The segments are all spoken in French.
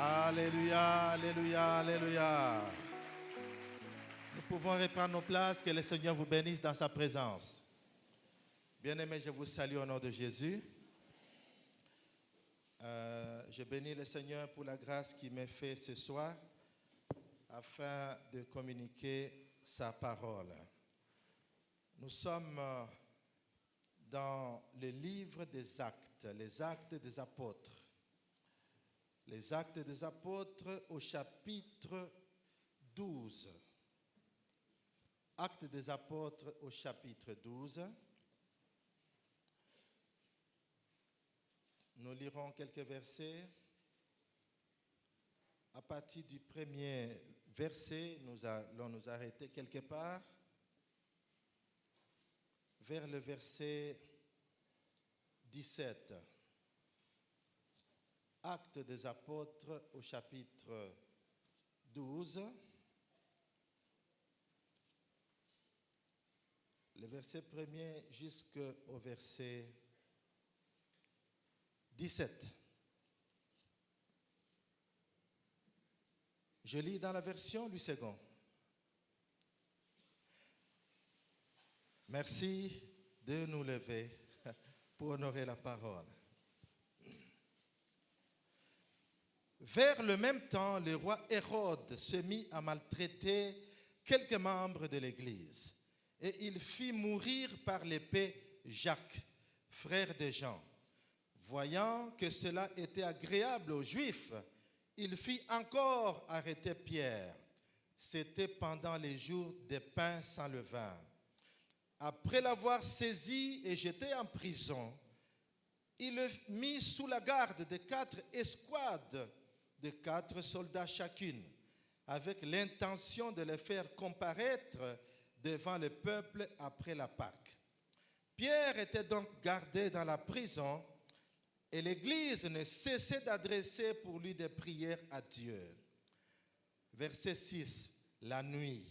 Alléluia, alléluia, alléluia. Nous pouvons reprendre nos places, que le Seigneur vous bénisse dans sa présence. Bien-aimés, je vous salue au nom de Jésus. Je bénis le Seigneur pour la grâce qu'il m'a fait ce soir afin de communiquer sa parole. Nous sommes dans le livre des Actes, les Actes des Apôtres. Les Actes des Apôtres au chapitre 12. Actes des Apôtres au chapitre 12. Nous lirons quelques versets. À partir du premier verset, nous allons nous arrêter quelque part. Vers le verset 17. Actes des Apôtres au chapitre 12. Le verset premier jusqu'au verset 17. Je lis dans la version Louis II. Merci de nous lever pour honorer la parole. Vers le même temps, le roi Hérode se mit à maltraiter quelques membres de l'Église, et il fit mourir par l'épée Jacques, frère de Jean. Voyant que cela était agréable aux Juifs, il fit encore arrêter Pierre. C'était pendant les jours des pains sans levain. Après l'avoir saisi et jeté en prison, il le mit sous la garde de 4 escouades de 4 soldats chacune, avec l'intention de le faire comparaître devant le peuple après la Pâque. Pierre était donc gardé dans la prison et l'Église ne cessait d'adresser pour lui des prières à Dieu. Verset 6, la nuit,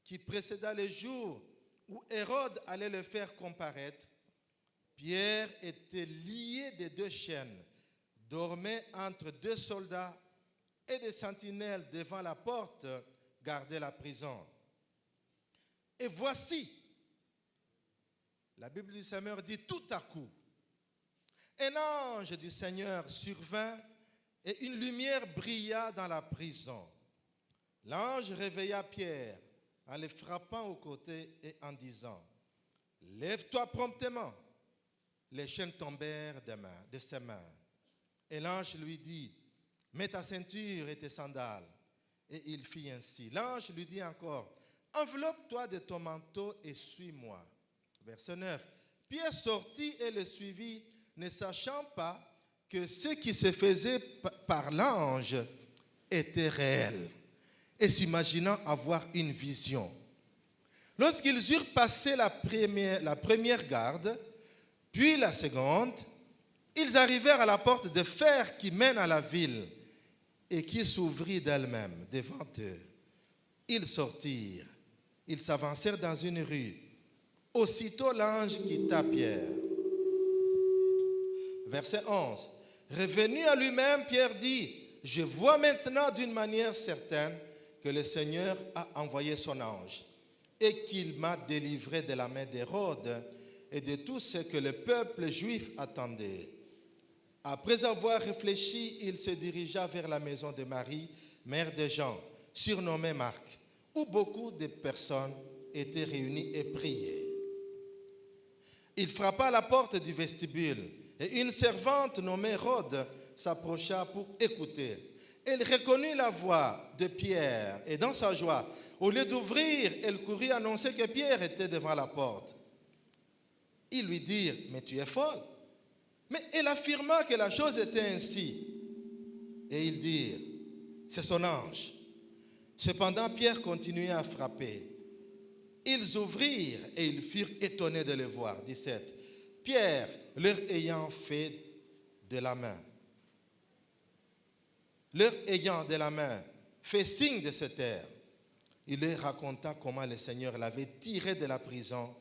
qui précéda le jour où Hérode allait le faire comparaître, Pierre était lié de 2 chaînes, dormait entre 2 soldats et des sentinelles devant la porte gardaient la prison. Et voici, la Bible du Seigneur dit tout à coup, un ange du Seigneur survint et une lumière brilla dans la prison. L'ange réveilla Pierre en le frappant au côté et en disant, « Lève-toi promptement. » Les chaînes tombèrent de ses mains. Et l'ange lui dit, « Mets ta ceinture et tes sandales. » Et il fit ainsi. L'ange lui dit encore, « Enveloppe-toi de ton manteau et suis-moi. » Verset 9. Pierre sortit et le suivit, ne sachant pas que ce qui se faisait par l'ange était réel, et s'imaginant avoir une vision. Lorsqu'ils eurent passé la première garde, puis la seconde, ils arrivèrent à la porte de fer qui mène à la ville et qui s'ouvrit d'elle-même devant eux. Ils sortirent, ils s'avancèrent dans une rue. Aussitôt l'ange quitta Pierre. Verset 11. Revenu à lui-même, Pierre dit, « Je vois maintenant d'une manière certaine que le Seigneur a envoyé son ange et qu'il m'a délivré de la main d'Hérode et de tout ce que le peuple juif attendait. » Après avoir réfléchi, il se dirigea vers la maison de Marie, mère de Jean, surnommée Marc, où beaucoup de personnes étaient réunies et priaient. Il frappa à la porte du vestibule et une servante nommée Rhoda s'approcha pour écouter. Elle reconnut la voix de Pierre et dans sa joie, au lieu d'ouvrir, elle courut annoncer que Pierre était devant la porte. Ils lui dirent, « Mais tu es folle. » Mais elle affirma que la chose était ainsi. Et ils dirent, « C'est son ange. » Cependant, Pierre continuait à frapper. Ils ouvrirent et ils furent étonnés de le voir. 17. Pierre, leur ayant de la main, fait signe de se taire. Il leur raconta comment le Seigneur l'avait tiré de la prison.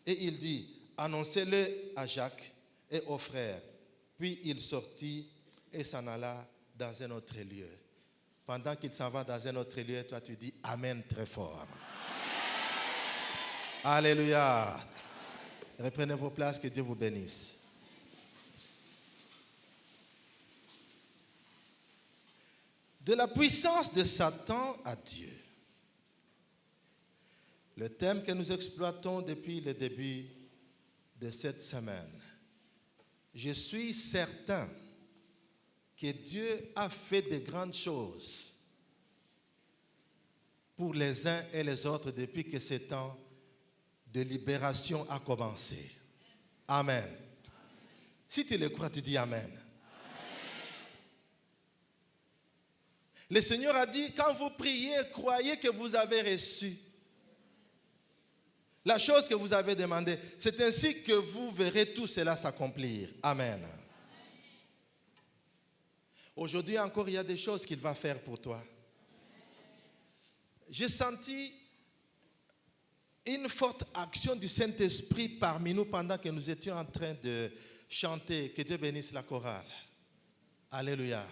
Et il dit, annoncez-le à Jacques et aux frères. Puis il sortit et s'en alla dans un autre lieu. Pendant qu'il s'en va dans un autre lieu, toi tu dis Amen très fort. Amen. Alléluia. Reprenez vos places, que Dieu vous bénisse. De la puissance de Satan à Dieu. Le thème que nous exploitons depuis le début de cette semaine. Je suis certain que Dieu a fait de grandes choses pour les uns et les autres depuis que ce temps de libération a commencé. Amen. Si tu le crois, tu dis Amen. Le Seigneur a dit, quand vous priez, croyez que vous avez reçu la chose que vous avez demandée. C'est ainsi que vous verrez tout cela s'accomplir. Amen. Aujourd'hui encore, il y a des choses qu'il va faire pour toi. J'ai senti une forte action du Saint-Esprit parmi nous pendant que nous étions en train de chanter. Que Dieu bénisse la chorale. Alléluia.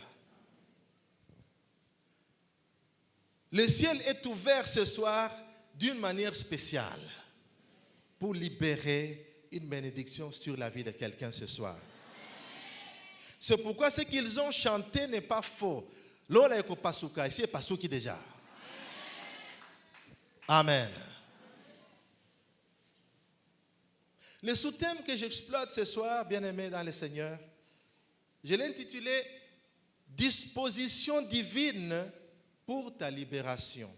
Le ciel est ouvert ce soir d'une manière spéciale pour libérer une bénédiction sur la vie de quelqu'un ce soir. C'est pourquoi ce qu'ils ont chanté n'est pas faux. Lola eko pasuka, ici est pasuki déjà. Amen. Le sous-thème que j'exploite ce soir, bien-aimés dans le Seigneur, je l'ai intitulé « Disposition divine pour ta libération ».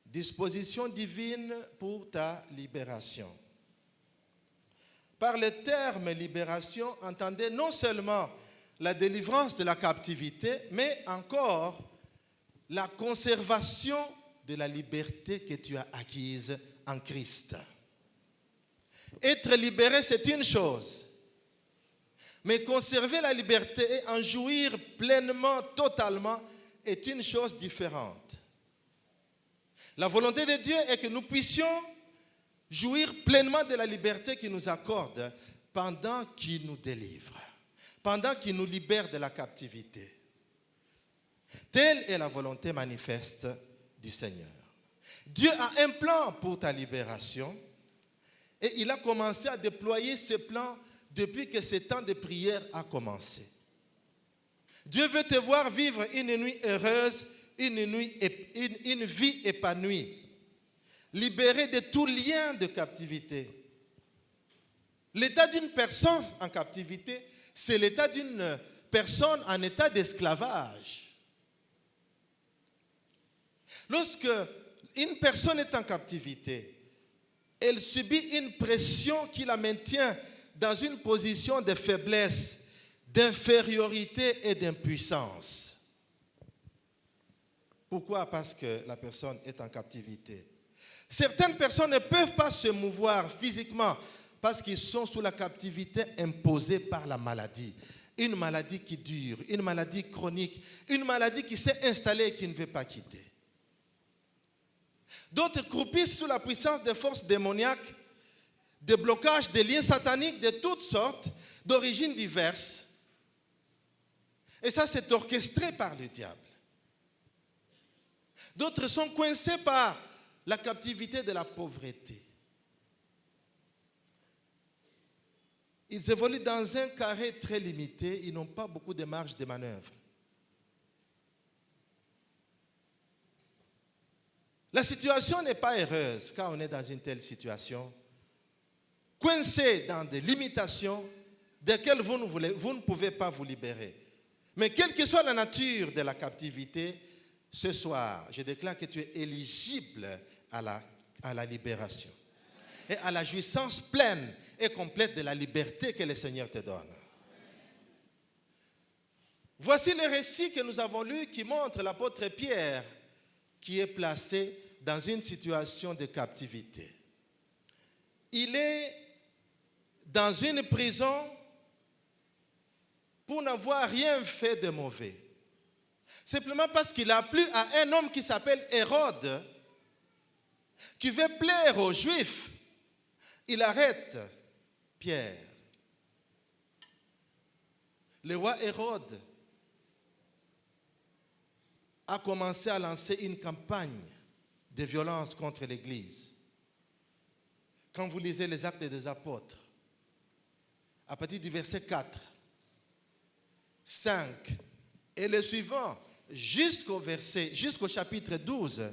Disposition divine pour ta libération. Par le terme libération, entendez non seulement la délivrance de la captivité, mais encore la conservation de la liberté que tu as acquise en Christ. Être libéré, c'est une chose. Mais conserver la liberté et en jouir pleinement, totalement, est une chose différente. La volonté de Dieu est que nous puissions jouir pleinement de la liberté qu'il nous accorde pendant qu'il nous délivre, pendant qu'il nous libère de la captivité. Telle est la volonté manifeste du Seigneur. Dieu a un plan pour ta libération et il a commencé à déployer ce plan depuis que ce temps de prière a commencé. Dieu veut te voir vivre une nuit heureuse, une vie épanouie, libérée de tout lien de captivité. L'état d'une personne en captivité, c'est l'état d'une personne en état d'esclavage. Lorsque une personne est en captivité, elle subit une pression qui la maintient dans une position de faiblesse, d'infériorité et d'impuissance. Pourquoi? Parce que la personne est en captivité. Certaines personnes ne peuvent pas se mouvoir physiquement parce qu'ils sont sous la captivité imposée par la maladie. Une maladie qui dure, une maladie chronique, une maladie qui s'est installée et qui ne veut pas quitter. D'autres croupissent sous la puissance des forces démoniaques, des blocages, des liens sataniques de toutes sortes, d'origines diverses. Et ça, c'est orchestré par le diable. D'autres sont coincés par la captivité de la pauvreté. Ils évoluent dans un carré très limité, ils n'ont pas beaucoup de marge de manœuvre. La situation n'est pas heureuse quand on est dans une telle situation, coincé dans des limitations desquelles vous ne pouvez pas vous libérer. Mais quelle que soit la nature de la captivité, ce soir, je déclare que tu es éligible à la libération et à la jouissance pleine et complète de la liberté que le Seigneur te donne. Voici le récit que nous avons lu qui montre l'apôtre Pierre qui est placé dans une situation de captivité. Il est dans une prison pour n'avoir rien fait de mauvais. Simplement parce qu'il a plu à un homme qui s'appelle Hérode, qui veut plaire aux Juifs. Il arrête Pierre. Le roi Hérode a commencé à lancer une campagne de violence contre l'Église. Quand vous lisez les Actes des Apôtres, à partir du verset 4, 5 et le suivant, jusqu'au chapitre 12,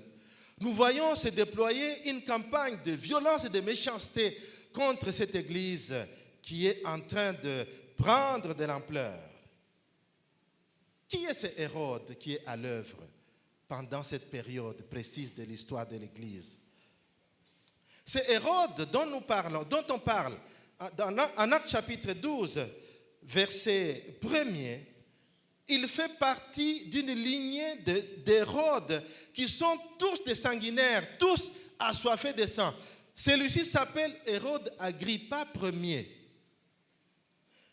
nous voyons se déployer une campagne de violence et de méchanceté contre cette Église qui est en train de prendre de l'ampleur. Qui est ce Hérode qui est à l'œuvre pendant cette période précise de l'histoire de l'Église? C'est Hérode dont on parle en Actes chapitre 12, verset 1er. Il fait partie d'une lignée d'Hérode qui sont tous des sanguinaires, tous assoiffés de sang. Celui-ci s'appelle Hérode Agrippa Ier.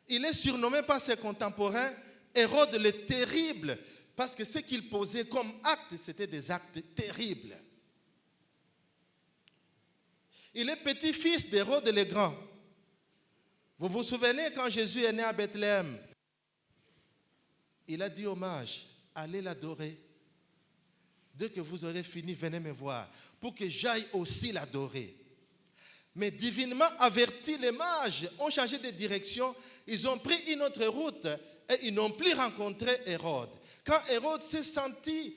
Il est surnommé par ses contemporains Hérode le Terrible, parce que ce qu'il posait comme actes, c'était des actes terribles. Il est petit-fils d'Hérode le Grand. Vous vous souvenez quand Jésus est né à Bethléem? Il a dit aux mages, allez l'adorer. Dès que vous aurez fini, venez me voir, pour que j'aille aussi l'adorer. Mais divinement avertis, les mages ont changé de direction, ils ont pris une autre route et ils n'ont plus rencontré Hérode. Quand Hérode s'est senti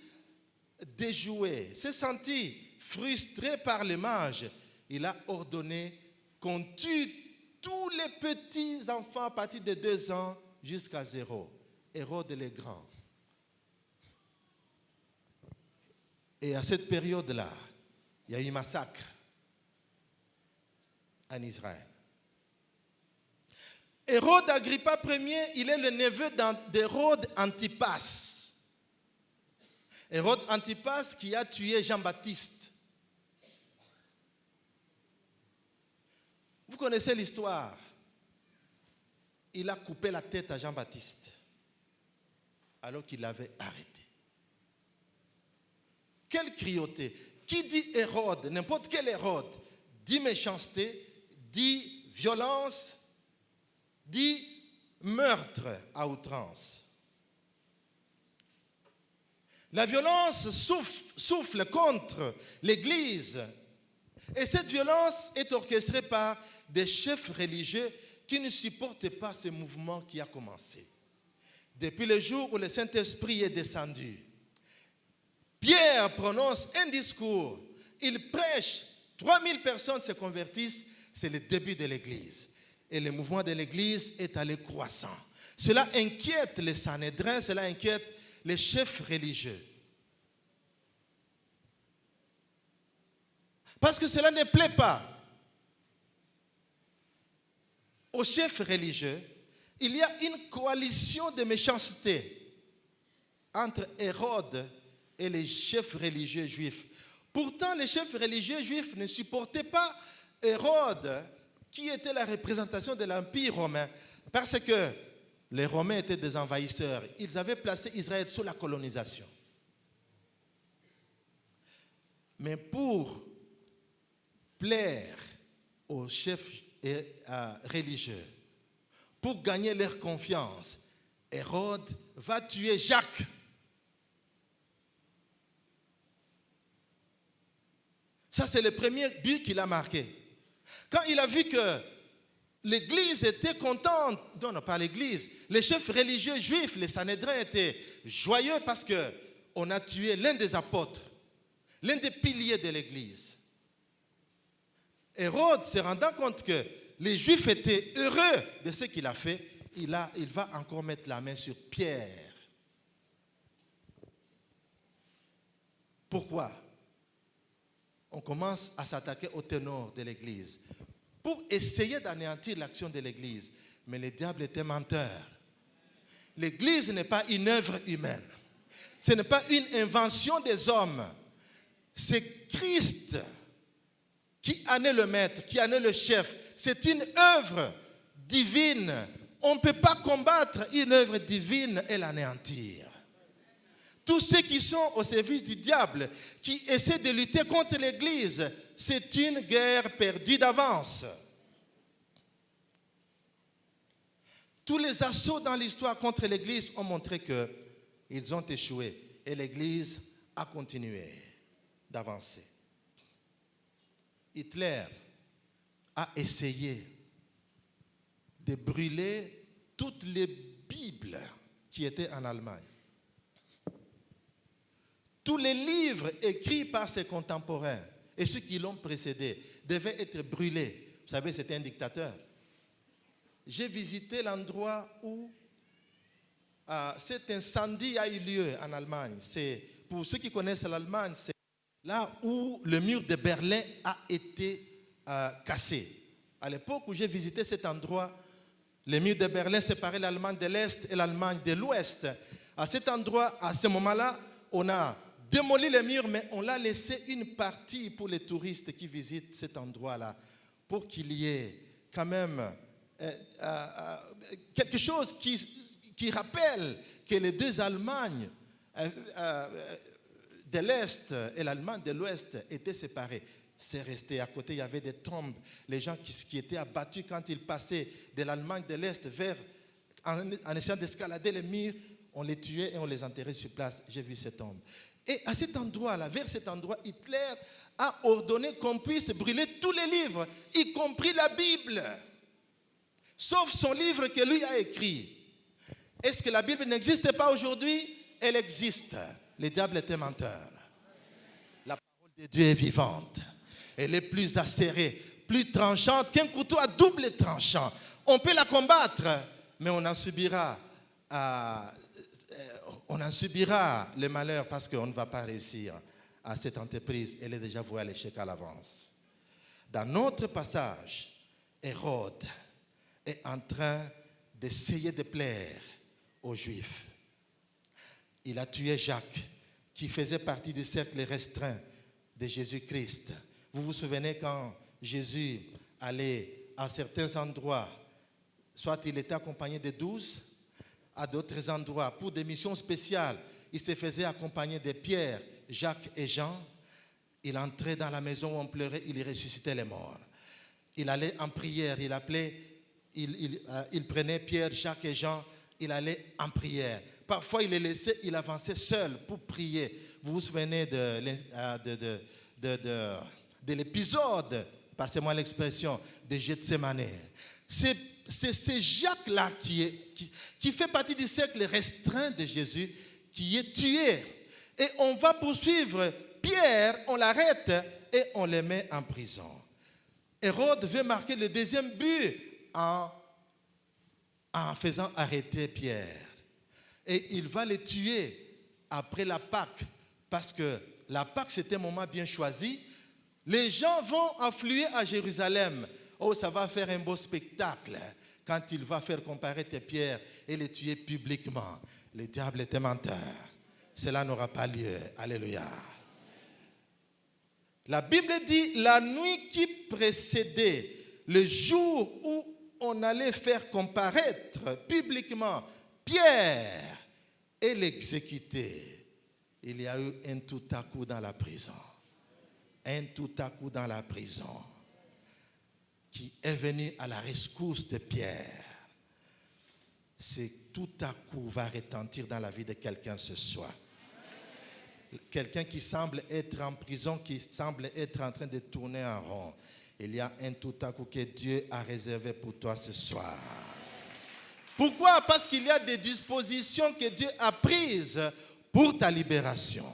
déjoué, s'est senti frustré par les mages, il a ordonné qu'on tue tous les petits enfants à partir de 2 ans jusqu'à 0. Hérode le Grand. Et à cette période-là, il y a eu un massacre en Israël. Hérode Agrippa Ier, il est le neveu d'Hérode Antipas. Hérode Antipas qui a tué Jean-Baptiste. Vous connaissez l'histoire. Il a coupé la tête à Jean-Baptiste alors qu'il l'avait arrêté. Quelle cruauté! Qui dit Hérode, n'importe quel Hérode, dit méchanceté, dit violence, dit meurtre à outrance. La violence souffle contre l'Église. Et cette violence est orchestrée par des chefs religieux qui ne supportent pas ce mouvement qui a commencé. Depuis le jour où le Saint-Esprit est descendu, Pierre prononce un discours, il prêche, 3000 personnes se convertissent, c'est le début de l'Église. Et le mouvement de l'Église est allé croissant. Cela inquiète les Sanhédrins, cela inquiète les chefs religieux. Parce que cela ne plaît pas aux chefs religieux. Il y a une coalition de méchanceté entre Hérode et les chefs religieux juifs. Pourtant, les chefs religieux juifs ne supportaient pas Hérode, qui était la représentation de l'Empire romain, parce que les Romains étaient des envahisseurs. Ils avaient placé Israël sous la colonisation. Mais pour plaire aux chefs religieux, pour gagner leur confiance, Hérode va tuer Jacques. Ça, c'est le premier but qu'il a marqué. Quand il a vu que l'Église était contente, non, pas l'Église, les chefs religieux juifs, les Sanhédrins étaient joyeux parce qu'on a tué l'un des apôtres, l'un des piliers de l'Église. Hérode, se rendant compte que les Juifs étaient heureux de ce qu'il a fait, il va encore mettre la main sur Pierre. Pourquoi? On commence à s'attaquer au ténor de l'Église pour essayer d'anéantir l'action de l'Église. Mais le diable était menteur. L'Église n'est pas une œuvre humaine. Ce n'est pas une invention des hommes. C'est Christ qui en est le maître, qui en est le chef. C'est une œuvre divine. On ne peut pas combattre une œuvre divine et l'anéantir. Tous ceux qui sont au service du diable, qui essaient de lutter contre l'Église, c'est une guerre perdue d'avance. Tous les assauts dans l'histoire contre l'Église ont montré qu'ils ont échoué. Et l'Église a continué d'avancer. Hitler a essayé de brûler toutes les Bibles qui étaient en Allemagne. Tous les livres écrits par ses contemporains et ceux qui l'ont précédé devaient être brûlés. Vous savez, c'était un dictateur. J'ai visité l'endroit où cet incendie a eu lieu en Allemagne. Pour ceux qui connaissent l'Allemagne, c'est là où le mur de Berlin a été cassé. À l'époque où j'ai visité cet endroit, le mur de Berlin séparait l'Allemagne de l'Est et l'Allemagne de l'Ouest. À cet endroit, à ce moment-là, on a démoli le mur, mais on l'a laissé une partie pour les touristes qui visitent cet endroit-là, pour qu'il y ait quand même quelque chose qui rappelle que les deux Allemagnes de l'Est et l'Allemagne de l'Ouest étaient séparées. C'est resté à côté, il y avait des tombes. Les gens qui étaient abattus quand ils passaient de l'Allemagne de l'Est en essayant d'escalader les murs, on les tuait et on les enterrait sur place. J'ai vu ces tombes. Et à cet endroit-là, vers cet endroit, Hitler a ordonné qu'on puisse brûler tous les livres, y compris la Bible, sauf son livre que lui a écrit. Est-ce que la Bible n'existe pas aujourd'hui? Elle existe. Le diable était menteur. La parole de Dieu est vivante. Elle est plus acérée, plus tranchante qu'un couteau à double tranchant. On peut la combattre, mais on en subira le malheur parce qu'on ne va pas réussir à cette entreprise. Elle est déjà vouée à l'échec à l'avance. Dans notre passage, Hérode est en train d'essayer de plaire aux Juifs. Il a tué Jacques, qui faisait partie du cercle restreint de Jésus-Christ. Vous vous souvenez quand Jésus allait à certains endroits, soit il était accompagné de 12, à d'autres endroits, pour des missions spéciales, il se faisait accompagner de Pierre, Jacques et Jean. Il entrait dans la maison où on pleurait, il y ressuscitait les morts. Il allait en prière, il prenait Pierre, Jacques et Jean, il allait en prière. Parfois, il les laissait, il avançait seul pour prier. Vous vous souvenez de l'épisode, passez-moi l'expression, de Gethsémane. C'est Jacques-là qui fait partie du cercle restreint de Jésus, qui est tué. Et on va poursuivre Pierre, on l'arrête et on le met en prison. Hérode veut marquer le deuxième but en faisant arrêter Pierre. Et il va le tuer après la Pâque, parce que la Pâque, c'était un moment bien choisi. Les gens vont affluer à Jérusalem. Oh, ça va faire un beau spectacle quand il va faire comparaître Pierre et le tuer publiquement. Le diable était menteur. Cela n'aura pas lieu. Alléluia. La Bible dit, la nuit qui précédait le jour où on allait faire comparaître publiquement Pierre et l'exécuter, il y a eu un tout à coup dans la prison. Un tout à coup dans la prison qui est venu à la rescousse de Pierre. C'est tout à coup va retentir dans la vie de quelqu'un ce soir. Quelqu'un qui semble être en prison, qui semble être en train de tourner en rond. Il y a un tout à coup que Dieu a réservé pour toi ce soir. Pourquoi? Parce qu'il y a des dispositions que Dieu a prises pour ta libération.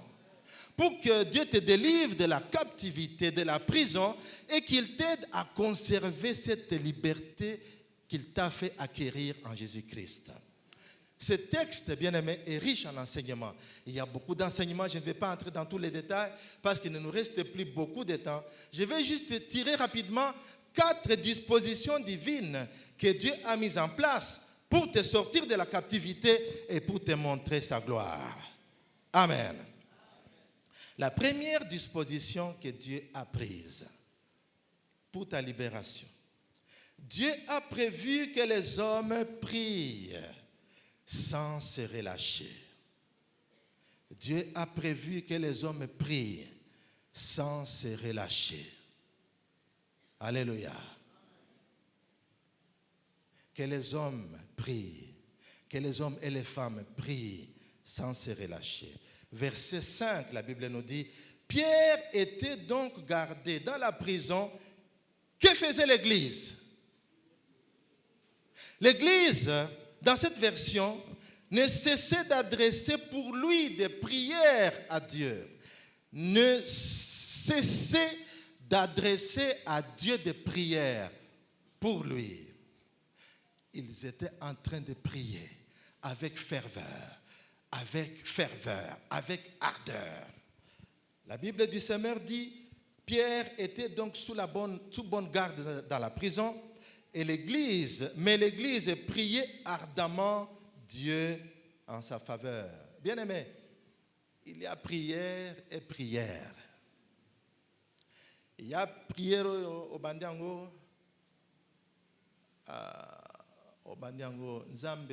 Pour que Dieu te délivre de la captivité, de la prison, et qu'il t'aide à conserver cette liberté qu'il t'a fait acquérir en Jésus-Christ. Ce texte, bien aimé, est riche en enseignements. Il y a beaucoup d'enseignements, je ne vais pas entrer dans tous les détails parce qu'il ne nous reste plus beaucoup de temps. Je vais juste tirer rapidement 4 dispositions divines que Dieu a mises en place pour te sortir de la captivité et pour te montrer sa gloire. Amen. La première disposition que Dieu a prise pour ta libération. Dieu a prévu que les hommes prient sans se relâcher. Dieu a prévu que les hommes prient sans se relâcher. Alléluia. Que les hommes prient, que les hommes et les femmes prient sans se relâcher. verset 5, la Bible nous dit, Pierre était donc gardé dans la prison. Que faisait l'Église? L'Église, dans cette version, ne cessait d'adresser pour lui des prières à Dieu. Ne cessait d'adresser à Dieu des prières pour lui. Ils étaient en train de prier avec ferveur, avec ardeur. La Bible du Seigneur dit, Pierre était donc sous bonne garde dans la prison, et l'Église priait ardemment Dieu en sa faveur. Bien-aimés, il y a prière et prière. Il y a prière au Bandiango, Nzambe,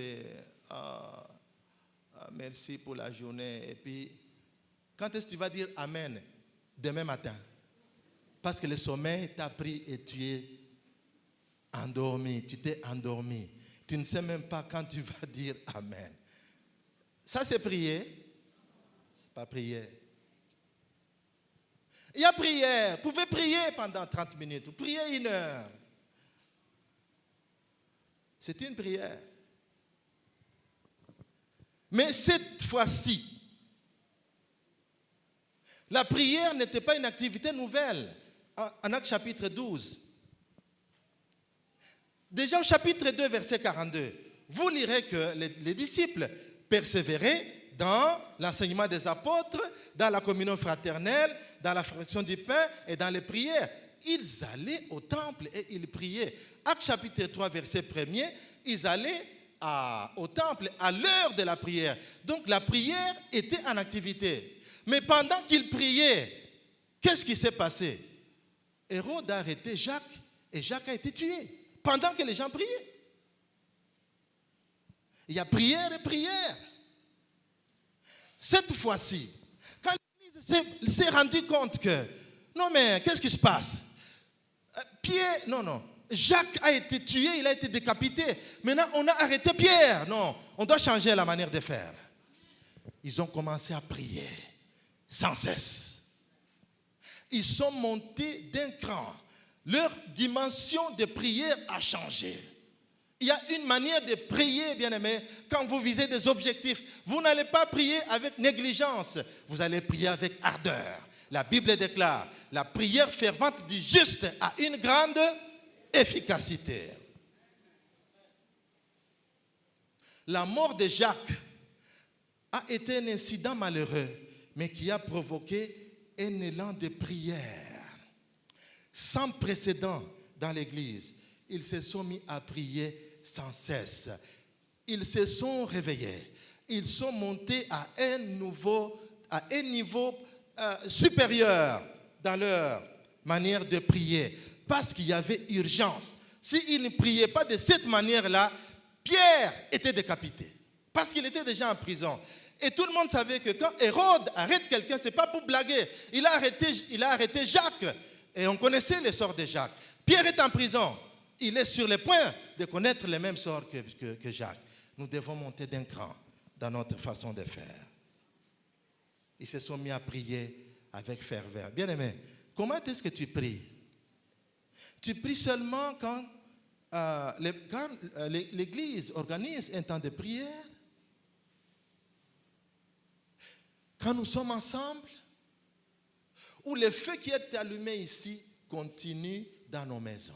merci pour la journée. Et puis, quand est-ce que tu vas dire Amen? Demain matin. Parce que le sommeil t'a pris et tu es endormi, tu t'es endormi. Tu ne sais même pas quand tu vas dire Amen. Ça, c'est prier. C'est pas prier. Il y a prière. Vous pouvez prier pendant 30 minutes. Prier 1 heure. C'est une prière. Mais cette fois-ci, la prière n'était pas une activité nouvelle. En Actes chapitre 12. Déjà au chapitre 2, verset 42, vous lirez que les disciples persévéraient dans l'enseignement des apôtres, dans la communion fraternelle, dans la fraction du pain et dans les prières. Ils allaient au temple et ils priaient. Actes chapitre 3, verset 1er, ils allaient au temple à l'heure de la prière. Donc la prière était en activité. Mais pendant qu'ils priaient, qu'est-ce qui s'est passé? Hérode a arrêté Jacques et Jacques a été tué pendant que les gens priaient. Il y a prière et prière. Cette fois-ci, quand l'Église s'est rendu compte que, non mais qu'est-ce qui se passe? Pierre, non, Jacques a été tué, il a été décapité. Maintenant, on a arrêté Pierre. Non, on doit changer la manière de faire. Ils ont commencé à prier sans cesse. Ils sont montés d'un cran. Leur dimension de prière a changé. Il y a une manière de prier, bien-aimés, quand vous visez des objectifs. Vous n'allez pas prier avec négligence. Vous allez prier avec ardeur. La Bible déclare, la prière fervente du juste a une grande efficacité. La mort de Jacques a été un incident malheureux, mais qui a provoqué un élan de prière sans précédent dans l'Église. Ils se sont mis à prier sans cesse. Ils se sont réveillés. Ils sont montés à un niveau supérieur dans leur manière de prier, parce qu'il y avait urgence. S'ils ne priaient pas de cette manière-là, Pierre était décapité, parce qu'il était déjà en prison. Et tout le monde savait que quand Hérode arrête quelqu'un, ce n'est pas pour blaguer. Il a arrêté Jacques. Et on connaissait le sort de Jacques. Pierre est en prison. Il est sur le point de connaître le même sort que Jacques. Nous devons monter d'un cran dans notre façon de faire. Ils se sont mis à prier avec ferveur. Bien-aimé, comment est-ce que tu pries? Tu pries seulement quand l'Église organise un temps de prière? Quand nous sommes ensemble? Ou le feu qui est allumé ici continue dans nos maisons?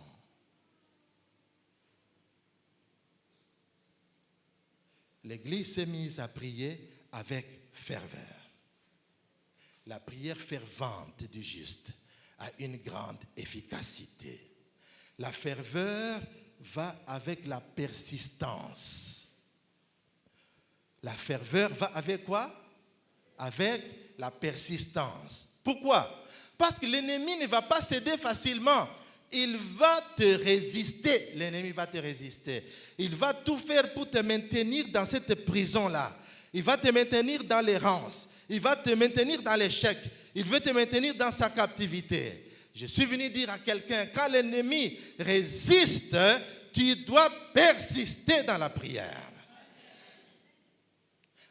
L'Église s'est mise à prier avec ferveur. La prière fervente du juste a une grande efficacité. La ferveur va avec la persistance. La ferveur va avec quoi? Avec la persistance. Pourquoi? Parce que l'ennemi ne va pas céder facilement. Il va te résister. L'ennemi va te résister. Il va tout faire pour te maintenir dans cette prison-là. Il va te maintenir dans l'errance. Il va te maintenir dans l'échec. Il veut te maintenir dans sa captivité. Je suis venu dire à quelqu'un, quand l'ennemi résiste, tu dois persister dans la prière.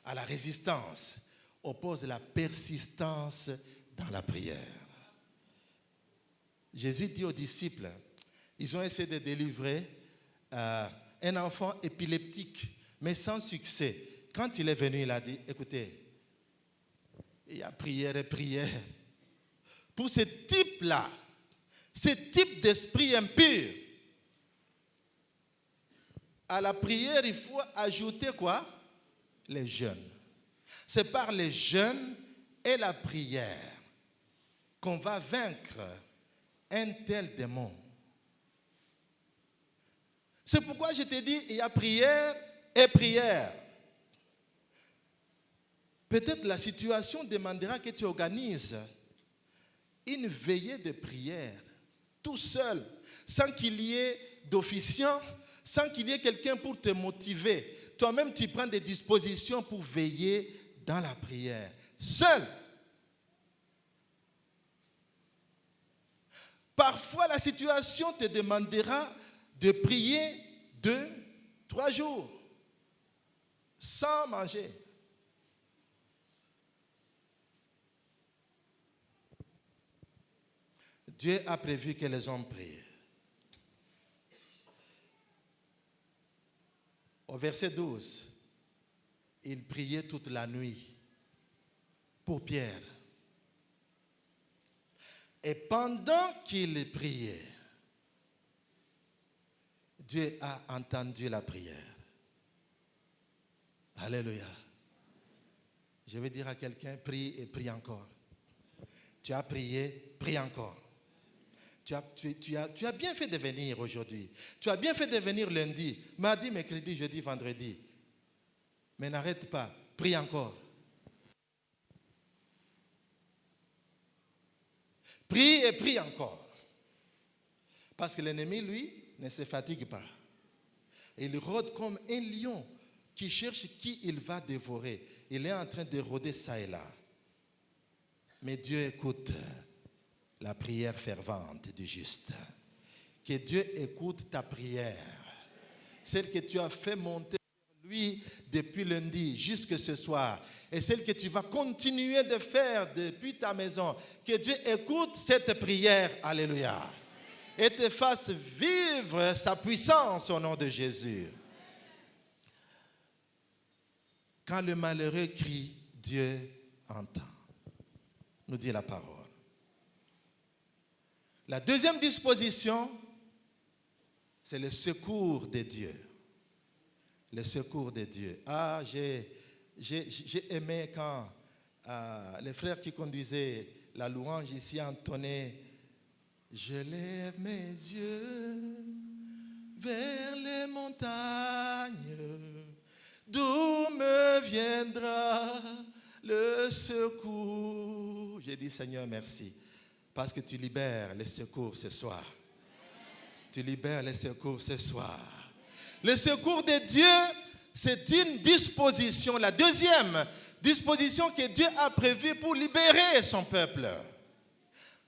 À la résistance, oppose la persistance dans la prière. Jésus dit aux disciples, ils ont essayé de délivrer un enfant épileptique, mais sans succès. Quand il est venu, il a dit, écoutez, il y a prière et prière. Pour ce type-là, ce type d'esprit impur, à la prière, il faut ajouter quoi? Les jeûnes. C'est par les jeûnes et la prière qu'on va vaincre un tel démon. C'est pourquoi je te dis, il y a prière et prière. Peut-être la situation demandera que tu organises une veillée de prière, tout seul, sans qu'il y ait d'officiant, sans qu'il y ait quelqu'un pour te motiver. Toi-même, tu prends des dispositions pour veiller dans la prière. Seul. Parfois, la situation te demandera de prier 2-3 jours sans manger. Dieu a prévu que les hommes prient. Au verset 12, il priait toute la nuit pour Pierre. Et pendant qu'il priait, Dieu a entendu la prière. Alléluia. Je vais dire à quelqu'un, prie et prie encore. Tu as prié, prie encore. Tu as bien fait de venir aujourd'hui. Tu as bien fait de venir lundi, mardi, mercredi, jeudi, vendredi. Mais n'arrête pas, prie encore. Prie et prie encore. Parce que l'ennemi, lui, ne se fatigue pas. Il rôde comme un lion qui cherche qui il va dévorer. Il est en train de rôder ça et là. Mais Dieu écoute la prière fervente du juste. Que Dieu écoute ta prière. Celle que tu as fait monter lui depuis lundi jusqu'à ce soir. Et celle que tu vas continuer de faire depuis ta maison. Que Dieu écoute cette prière. Alléluia. Et te fasse vivre sa puissance au nom de Jésus. Quand le malheureux crie, Dieu entend. Nous dit la parole. La deuxième disposition, c'est le secours de Dieu. Le secours de Dieu. Ah, j'ai aimé quand les frères qui conduisaient la louange ici entonnaient « Je lève mes yeux vers les montagnes, d'où me viendra le secours. » J'ai dit « Seigneur, merci. » Parce que tu libères les secours ce soir. Tu libères les secours ce soir. Le secours de Dieu, c'est une disposition. La deuxième disposition que Dieu a prévue pour libérer son peuple.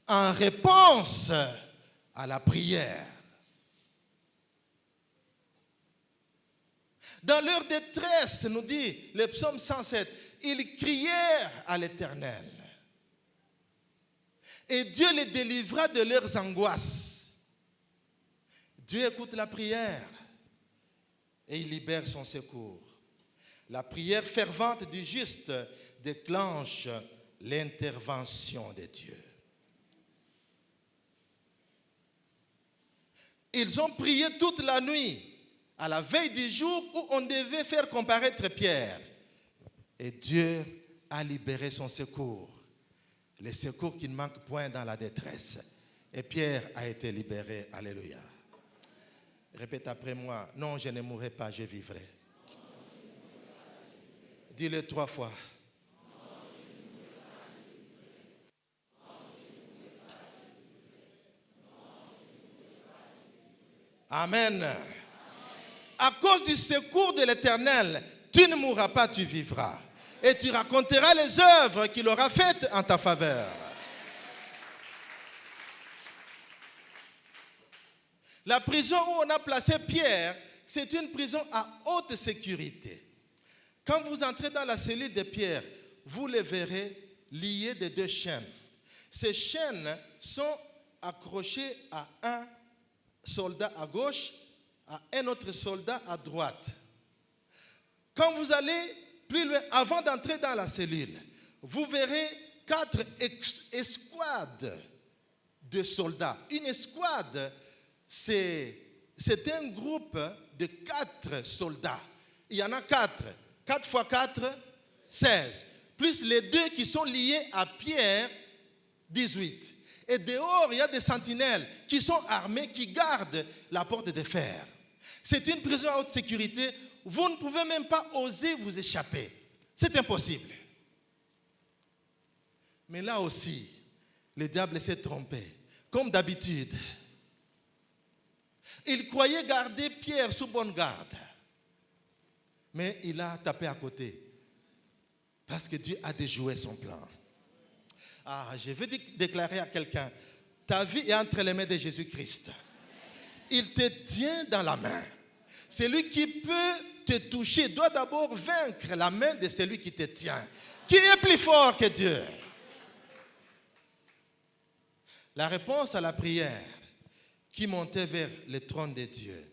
En réponse à la prière. Dans leur détresse, nous dit le psaume 107, ils crièrent à l'Éternel. Et Dieu les délivra de leurs angoisses. Dieu écoute la prière et il libère son secours. La prière fervente du juste déclenche l'intervention de Dieu. Ils ont prié toute la nuit, à la veille du jour où on devait faire comparaître Pierre. Et Dieu a libéré son secours. Le secours qui ne manque point dans la détresse. Et Pierre a été libéré. Alléluia. Répète après moi. Non, je ne mourrai pas, je vivrai. Dis-le 3 fois. Amen. À cause du secours de l'Éternel, tu ne mourras pas, tu vivras. Et tu raconteras les œuvres qu'il aura faites en ta faveur. La prison où on a placé Pierre, c'est une prison à haute sécurité. Quand vous entrez dans la cellule de Pierre, vous les verrez liés de 2 chaînes. Ces chaînes sont accrochées à un soldat à gauche, à un autre soldat à droite. Quand vous allez plus loin, avant d'entrer dans la cellule, vous verrez 4 escouades de soldats. Une escouade, c'est un groupe de 4 soldats. Il y en a 4. 4 fois 4, 16. Plus les 2 qui sont liés à Pierre, 18. Et dehors, il y a des sentinelles qui sont armés, qui gardent la porte de fer. C'est une prison à haute sécurité. Vous ne pouvez même pas oser vous échapper. C'est impossible. Mais là aussi, le diable s'est trompé. Comme d'habitude. Il croyait garder Pierre sous bonne garde. Mais il a tapé à côté. Parce que Dieu a déjoué son plan. Je vais déclarer à quelqu'un, ta vie est entre les mains de Jésus-Christ. Il te tient dans la main. Celui qui peut te toucher doit d'abord vaincre la main de celui qui te tient. Qui est plus fort que Dieu? La réponse à la prière qui montait vers le trône de Dieu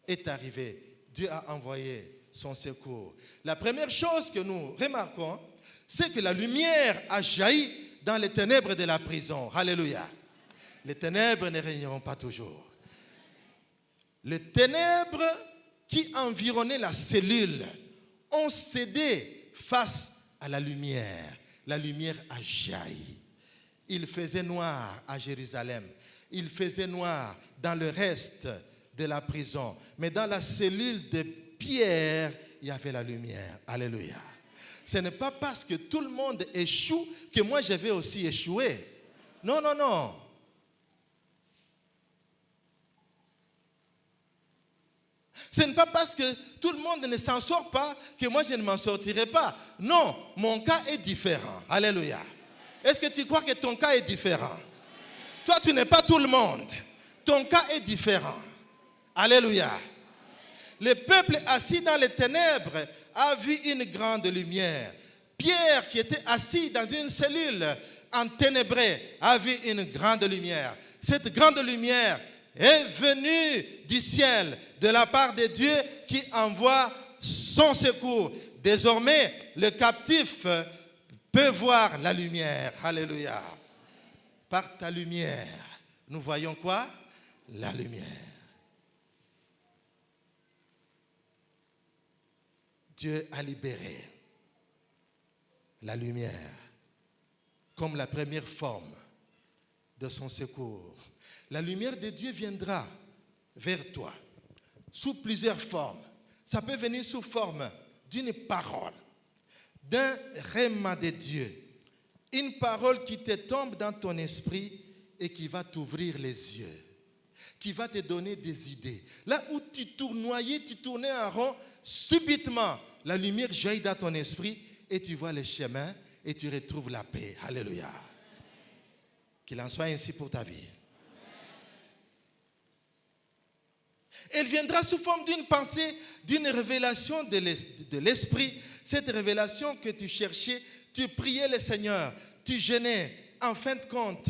est arrivée. Dieu a envoyé son secours. La première chose que nous remarquons, c'est que la lumière a jailli dans les ténèbres de la prison. Alléluia. Les ténèbres ne régneront pas toujours. Les ténèbres qui environnaient la cellule ont cédé face à la lumière. La lumière a jailli. Il faisait noir à Jérusalem. Il faisait noir dans le reste de la prison. Mais dans la cellule de Pierre, il y avait la lumière. Alléluia. Ce n'est pas parce que tout le monde échoue que moi je vais aussi échouer. Non, non, non. Ce n'est pas parce que tout le monde ne s'en sort pas que moi je ne m'en sortirai pas. Non, mon cas est différent. Alléluia. Est-ce que tu crois que ton cas est différent? Toi, tu n'es pas tout le monde. Ton cas est différent. Alléluia. Le peuple assis dans les ténèbres a vu une grande lumière. Pierre, qui était assis dans une cellule enténébrée, a vu une grande lumière. Cette grande lumière est venue du ciel, de la part de Dieu qui envoie son secours. Désormais, le captif peut voir la lumière. Alléluia. Par ta lumière, nous voyons quoi? La lumière. Dieu a libéré la lumière comme la première forme de son secours. La lumière de Dieu viendra vers toi sous plusieurs formes. Ça peut venir sous forme d'une parole, d'un rhéma de Dieu, une parole qui te tombe dans ton esprit et qui va t'ouvrir les yeux, qui va te donner des idées. Là où tu tournoyais, tu tournais en rond, subitement, la lumière jaillit dans ton esprit et tu vois le chemin et tu retrouves la paix. Alléluia. Qu'il en soit ainsi pour ta vie. Elle viendra sous forme d'une pensée, d'une révélation de l'esprit. Cette révélation que tu cherchais, tu priais le Seigneur, tu jeûnais. En fin de compte,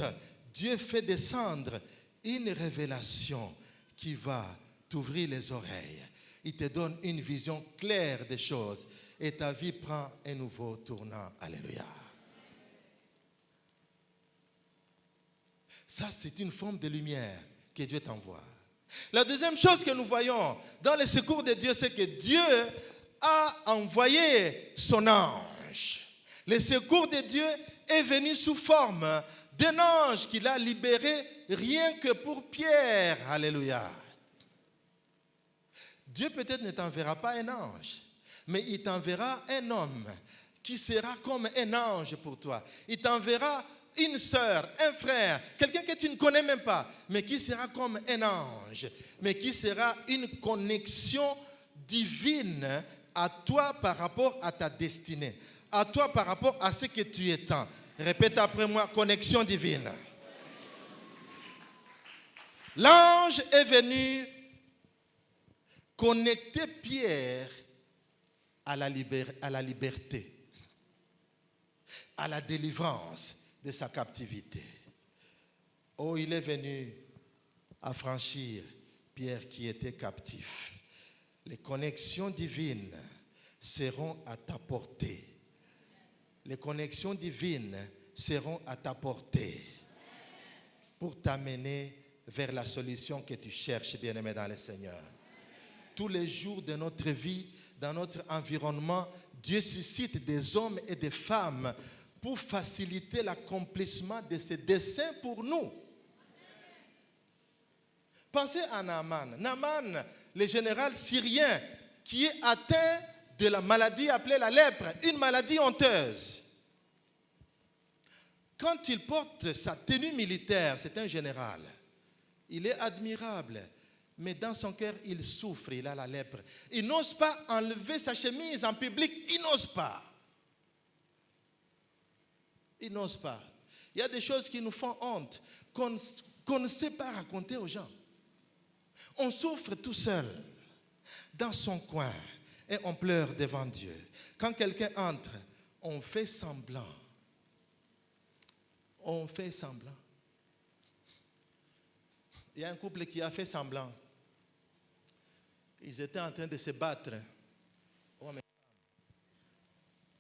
Dieu fait descendre une révélation qui va t'ouvrir les oreilles. Il te donne une vision claire des choses et ta vie prend un nouveau tournant. Alléluia. Ça, c'est une forme de lumière que Dieu t'envoie. La deuxième chose que nous voyons dans le secours de Dieu, c'est que Dieu a envoyé son ange. Le secours de Dieu est venu sous forme d'un ange qu'il a libéré rien que pour Pierre. Alléluia. Dieu peut-être ne t'enverra pas un ange, mais il t'enverra un homme qui sera comme un ange pour toi. Il t'enverra une sœur, un frère, quelqu'un que tu ne connais même pas, mais qui sera comme un ange, mais qui sera une connexion divine à toi par rapport à ta destinée, à toi par rapport à ce que tu es tant. Répète après moi, connexion divine. L'ange est venu connecter Pierre à la liberté. à la délivrance de sa captivité. Oh, il est venu affranchir Pierre qui était captif. Les connexions divines seront à ta portée. Les connexions divines seront à ta portée pour t'amener vers la solution que tu cherches, bien-aimé dans le Seigneur. Tous les jours de notre vie, dans notre environnement, Dieu suscite des hommes et des femmes pour faciliter l'accomplissement de ses desseins pour nous. Pensez à Naaman. Naaman, le général syrien qui est atteint de la maladie appelée la lèpre, une maladie honteuse. Quand il porte sa tenue militaire, c'est un général. Il est admirable, mais dans son cœur, il souffre, il a la lèpre. Il n'ose pas enlever sa chemise en public, il n'ose pas. Il n'ose pas. Il y a des choses qui nous font honte, qu'on ne sait pas raconter aux gens. On souffre tout seul, dans son coin, et on pleure devant Dieu. Quand quelqu'un entre, on fait semblant. On fait semblant. Il y a un couple qui a fait semblant. Ils étaient en train de se battre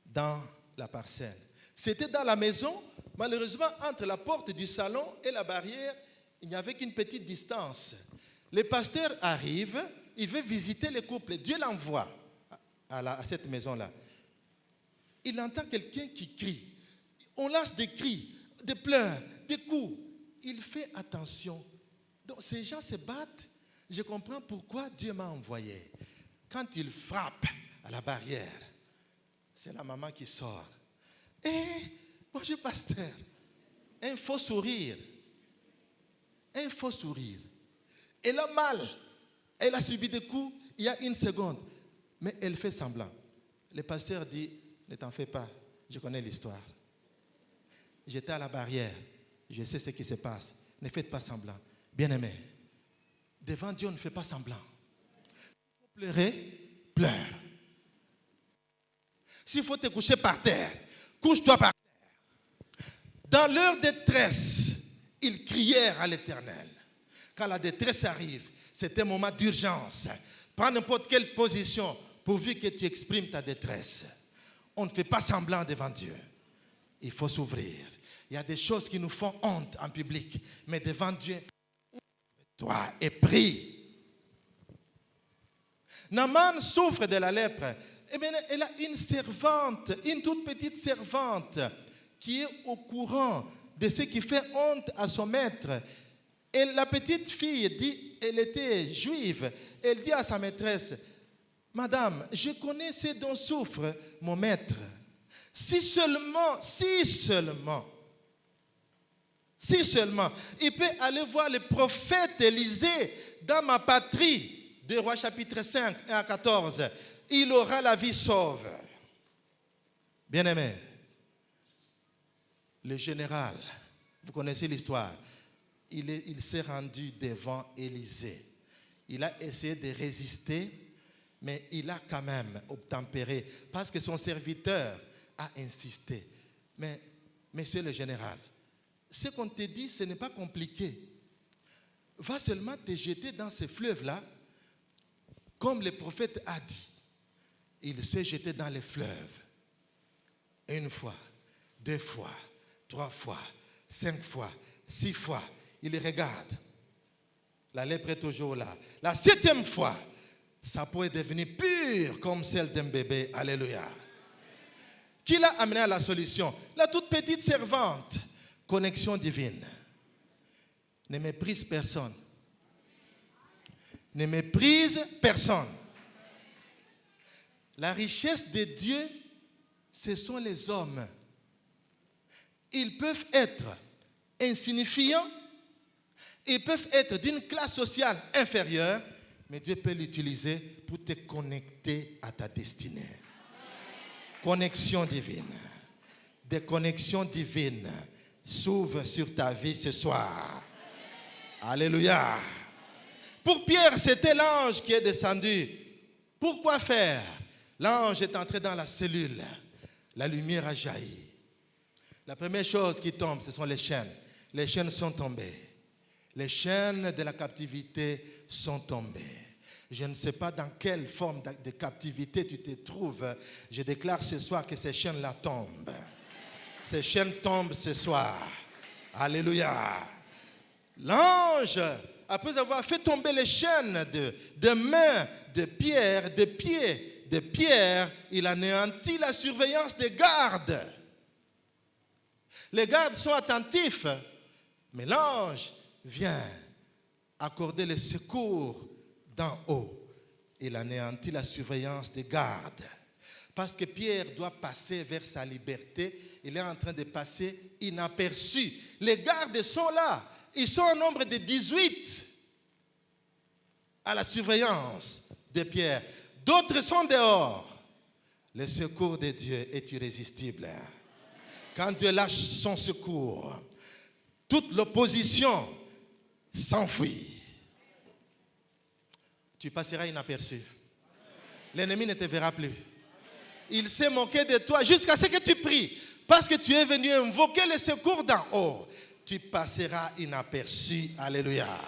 dans la parcelle. C'était dans la maison. Malheureusement, entre la porte du salon et la barrière, il n'y avait qu'une petite distance. Le pasteur arrive, il veut visiter le couple. Dieu l'envoie à cette maison-là. Il entend quelqu'un qui crie. On lâche des cris, des pleurs, des coups. Il fait attention. Donc ces gens se battent. Je comprends pourquoi Dieu m'a envoyé. Quand il frappe à la barrière, c'est la maman qui sort. Bonjour pasteur. Un faux sourire. Un faux sourire. Elle a mal. Elle a subi des coups il y a une seconde. Mais elle fait semblant. Le pasteur dit, ne t'en fais pas. Je connais l'histoire. J'étais à la barrière. Je sais ce qui se passe. Ne faites pas semblant. Bien-aimé, devant Dieu, on ne fait pas semblant. Il faut pleurer, pleure. S'il faut te coucher par terre, couche-toi par terre. Dans leur détresse, ils crièrent à l'Éternel. Quand la détresse arrive, c'est un moment d'urgence. Prends n'importe quelle position pourvu que tu exprimes ta détresse. On ne fait pas semblant devant Dieu. Il faut s'ouvrir. Il y a des choses qui nous font honte en public, mais devant Dieu, ouvre-toi et prie. Naaman souffre de la lèpre. Eh bien, elle a une servante, une toute petite servante, qui est au courant de ce qui fait honte à son maître. Et la petite fille dit, elle était juive, elle dit à sa maîtresse, Madame, je connais ce dont souffre mon maître. Si seulement, il peut aller voir le prophète Élisée dans ma patrie, 2 Rois chapitre 5, 1 à 14, il aura la vie sauve. Bien-aimé, le général, vous connaissez l'histoire, il s'est rendu devant Élisée. Il a essayé de résister, mais il a quand même obtempéré parce que son serviteur a insisté. Mais, monsieur le général, ce qu'on te dit, ce n'est pas compliqué. Va seulement te jeter dans ce fleuve-là, comme le prophète a dit. Il s'est jeté dans le fleuve. 1 fois, 2 fois, 3 fois, 5 fois, 6 fois. Il regarde. La lèpre est toujours là. La 7e fois, sa peau est devenue pure comme celle d'un bébé. Alléluia. Qui l'a amené à la solution? La toute petite servante. Connexion divine. Ne méprise personne. Ne méprise personne. La richesse de Dieu, ce sont les hommes. Ils peuvent être insignifiants, ils peuvent être d'une classe sociale inférieure, mais Dieu peut l'utiliser pour te connecter à ta destinée. Connexion divine. Des connexions divines s'ouvrent sur ta vie ce soir. Alléluia. Pour Pierre, c'était l'ange qui est descendu. Pourquoi faire? L'ange est entré dans la cellule. La lumière a jailli. La première chose qui tombe, ce sont les chaînes. Les chaînes sont tombées. Les chaînes de la captivité sont tombées. Je ne sais pas dans quelle forme de captivité tu te trouves. Je déclare ce soir que ces chaînes-là tombent. Ces chaînes tombent ce soir. Alléluia. L'ange, après avoir fait tomber les chaînes de mains, de pierre, de pieds, de pierre, il anéantit la surveillance des gardes. Les gardes sont attentifs, mais l'ange vient accorder le secours d'en haut. Il anéantit la surveillance des gardes. Parce que Pierre doit passer vers sa liberté, il est en train de passer inaperçu. Les gardes sont là. Ils sont au nombre de 18 à la surveillance de Pierre. D'autres sont dehors. Le secours de Dieu est irrésistible. Quand Dieu lâche son secours, toute l'opposition s'enfuit. Tu passeras inaperçu. L'ennemi ne te verra plus. Il s'est moqué de toi jusqu'à ce que tu pries. Parce que tu es venu invoquer le secours d'en haut. Tu passeras inaperçu. Alléluia.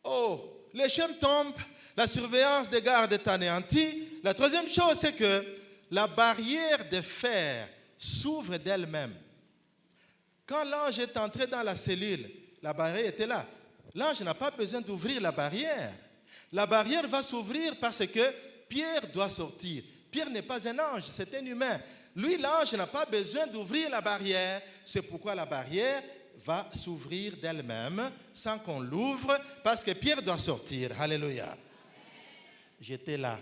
Oh, les chaînes tombent. La surveillance des gardes est anéantie. La troisième chose, c'est que la barrière de fer s'ouvre d'elle-même. Quand l'ange est entré dans la cellule, la barrière était là. L'ange n'a pas besoin d'ouvrir la barrière. La barrière va s'ouvrir parce que Pierre doit sortir. Pierre n'est pas un ange, c'est un humain. Lui, l'ange n'a pas besoin d'ouvrir la barrière. C'est pourquoi la barrière va s'ouvrir d'elle-même sans qu'on l'ouvre parce que Pierre doit sortir. Alléluia. J'étais là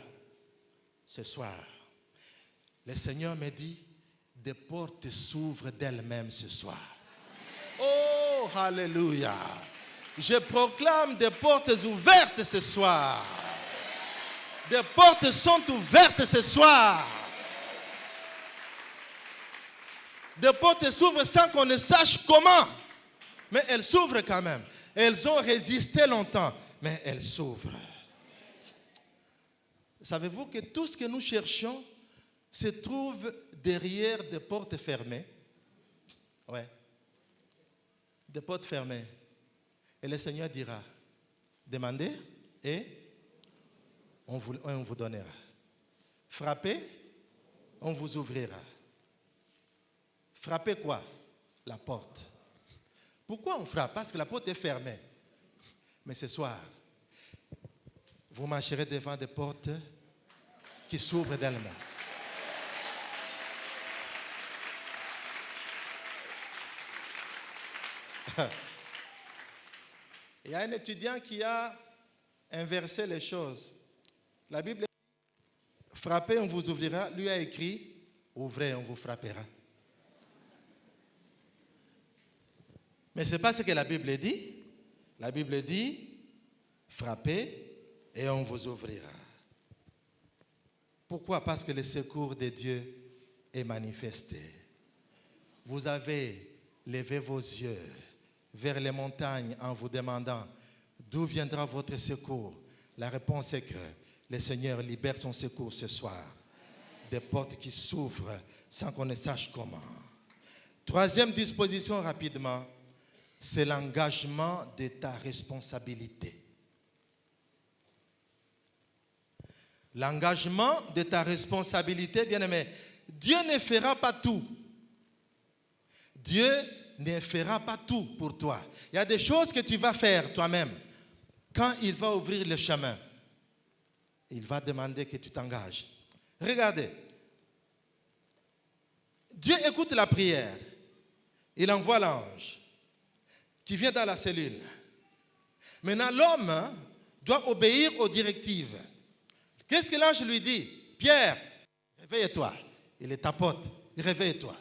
ce soir. Le Seigneur me dit, des portes s'ouvrent d'elles-mêmes ce soir. Oh, alléluia. Je proclame des portes ouvertes ce soir. Des portes sont ouvertes ce soir. Des portes s'ouvrent sans qu'on ne sache comment. Mais elles s'ouvrent quand même. Elles ont résisté longtemps, mais elles s'ouvrent. Savez-vous que tout ce que nous cherchons se trouve derrière des portes fermées? Ouais. Des portes fermées. Et le Seigneur dira, demandez et on vous donnera. Frappez, on vous ouvrira. Frappez quoi? La porte. Pourquoi on frappe? Parce que la porte est fermée. Mais ce soir, vous marcherez devant des portes qui s'ouvrent d'elles-mêmes. Il y a un étudiant qui a inversé les choses. La Bible dit, frappez, on vous ouvrira. Lui a écrit, ouvrez, on vous frappera. Mais ce n'est pas ce que la Bible dit. La Bible dit, frappez et on vous ouvrira. Pourquoi? Parce que le secours de Dieu est manifesté. Vous avez levé vos yeux vers les montagnes en vous demandant d'où viendra votre secours. La réponse est que le Seigneur libère son secours ce soir. Des portes qui s'ouvrent sans qu'on ne sache comment. Troisième disposition rapidement, c'est l'engagement de ta responsabilité. L'engagement de ta responsabilité, bien-aimé. Dieu ne fera pas tout. Dieu ne fera pas tout pour toi. Il y a des choses que tu vas faire toi-même. Quand il va ouvrir le chemin, il va demander que tu t'engages. Regardez. Dieu écoute la prière. Il envoie l'ange qui vient dans la cellule. Maintenant, l'homme doit obéir aux directives. Qu'est-ce que l'ange lui dit? Pierre, réveille-toi. Il est tapote. Réveille-toi.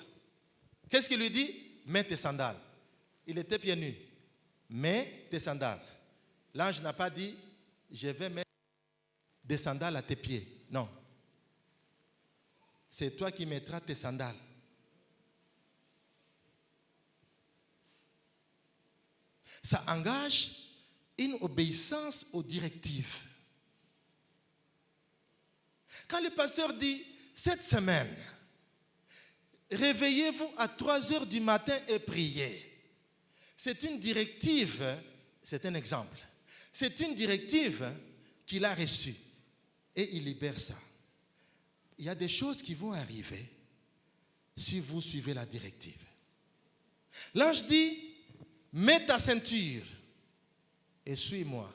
Qu'est-ce qu'il lui dit? Mets tes sandales. Il était pieds nus. Mets tes sandales. L'ange n'a pas dit, je vais mettre des sandales à tes pieds. Non. C'est toi qui mettras tes sandales. Ça engage une obéissance aux directives. Quand le pasteur dit, cette semaine, réveillez-vous à 3 heures du matin et priez. C'est une directive, c'est un exemple. C'est une directive qu'il a reçue et il libère ça. Il y a des choses qui vont arriver si vous suivez la directive. L'ange dit, mets ta ceinture et suis-moi.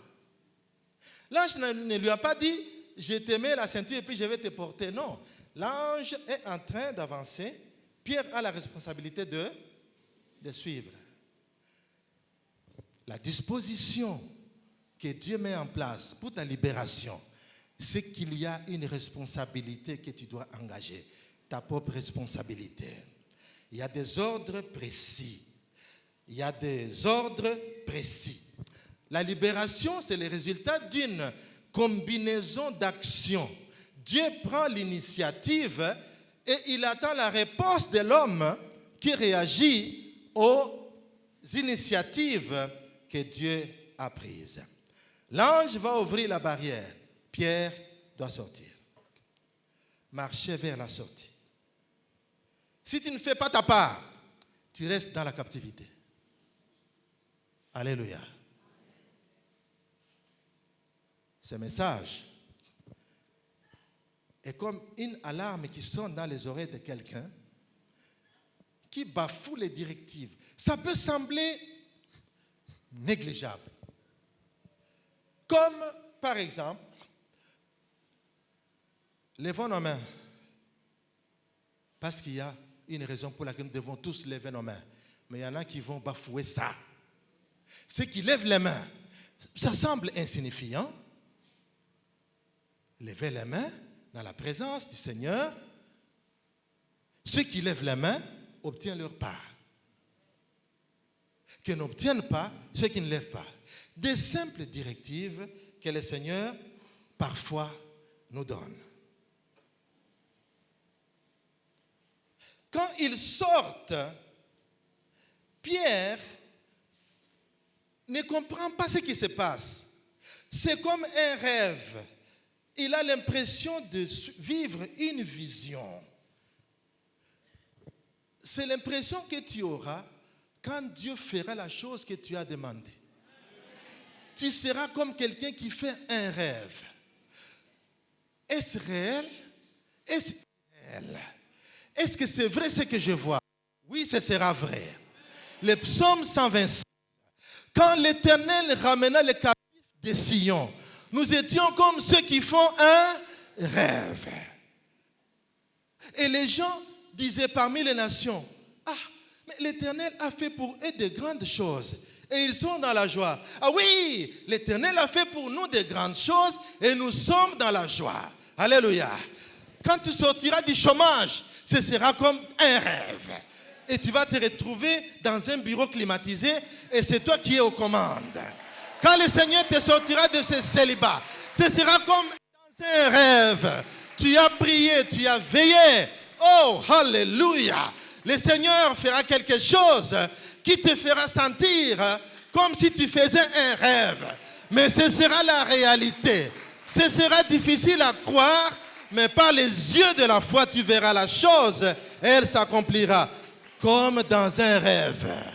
L'ange ne lui a pas dit, je te mets la ceinture et puis je vais te porter. Non, l'ange est en train d'avancer. Pierre a la responsabilité de suivre. La disposition que Dieu met en place pour ta libération, c'est qu'il y a une responsabilité que tu dois engager, ta propre responsabilité. Il y a des ordres précis. Il y a des ordres précis. La libération, c'est le résultat d'une combinaison d'actions. Dieu prend l'initiative et il attend la réponse de l'homme qui réagit aux initiatives que Dieu a prises. L'ange va ouvrir la barrière. Pierre doit sortir. Marcher vers la sortie. Si tu ne fais pas ta part, tu restes dans la captivité. Alléluia. Ce message est comme une alarme qui sonne dans les oreilles de quelqu'un qui bafoue les directives. Ça peut sembler négligeable. Comme, par exemple, levons nos mains. Parce qu'il y a une raison pour laquelle nous devons tous lever nos mains. Mais il y en a qui vont bafouer ça. Ceux qui lèvent les mains, ça semble insignifiant. Lever les mains dans la présence du Seigneur. Ceux qui lèvent les mains obtiennent leur part. Que n'obtiennent pas ceux qui ne lèvent pas. Des simples directives que le Seigneur parfois nous donne. Quand ils sortent, Pierre ne comprend pas ce qui se passe. C'est comme un rêve. Il a l'impression de vivre une vision. C'est l'impression que tu auras quand Dieu fera la chose que tu as demandée. Tu seras comme quelqu'un qui fait un rêve. Est-ce réel? Est-ce réel? Est-ce que c'est vrai ce que je vois? Oui, ce sera vrai. Le psaume 126. Quand l'Éternel ramena les captifs de Sion, nous étions comme ceux qui font un rêve. Et les gens disaient parmi les nations, ah, mais l'Éternel a fait pour eux de grandes choses. Et ils sont dans la joie. Ah oui, l'Éternel a fait pour nous de grandes choses et nous sommes dans la joie. Alléluia. Quand tu sortiras du chômage, ce sera comme un rêve. Et tu vas te retrouver dans un bureau climatisé et c'est toi qui es aux commandes. Quand le Seigneur te sortira de ce célibat, ce sera comme dans un rêve. Tu as prié, tu as veillé. Oh, alléluia. Le Seigneur fera quelque chose qui te fera sentir comme si tu faisais un rêve. Mais ce sera la réalité. Ce sera difficile à croire, mais par les yeux de la foi, tu verras la chose et elle s'accomplira comme dans un rêve.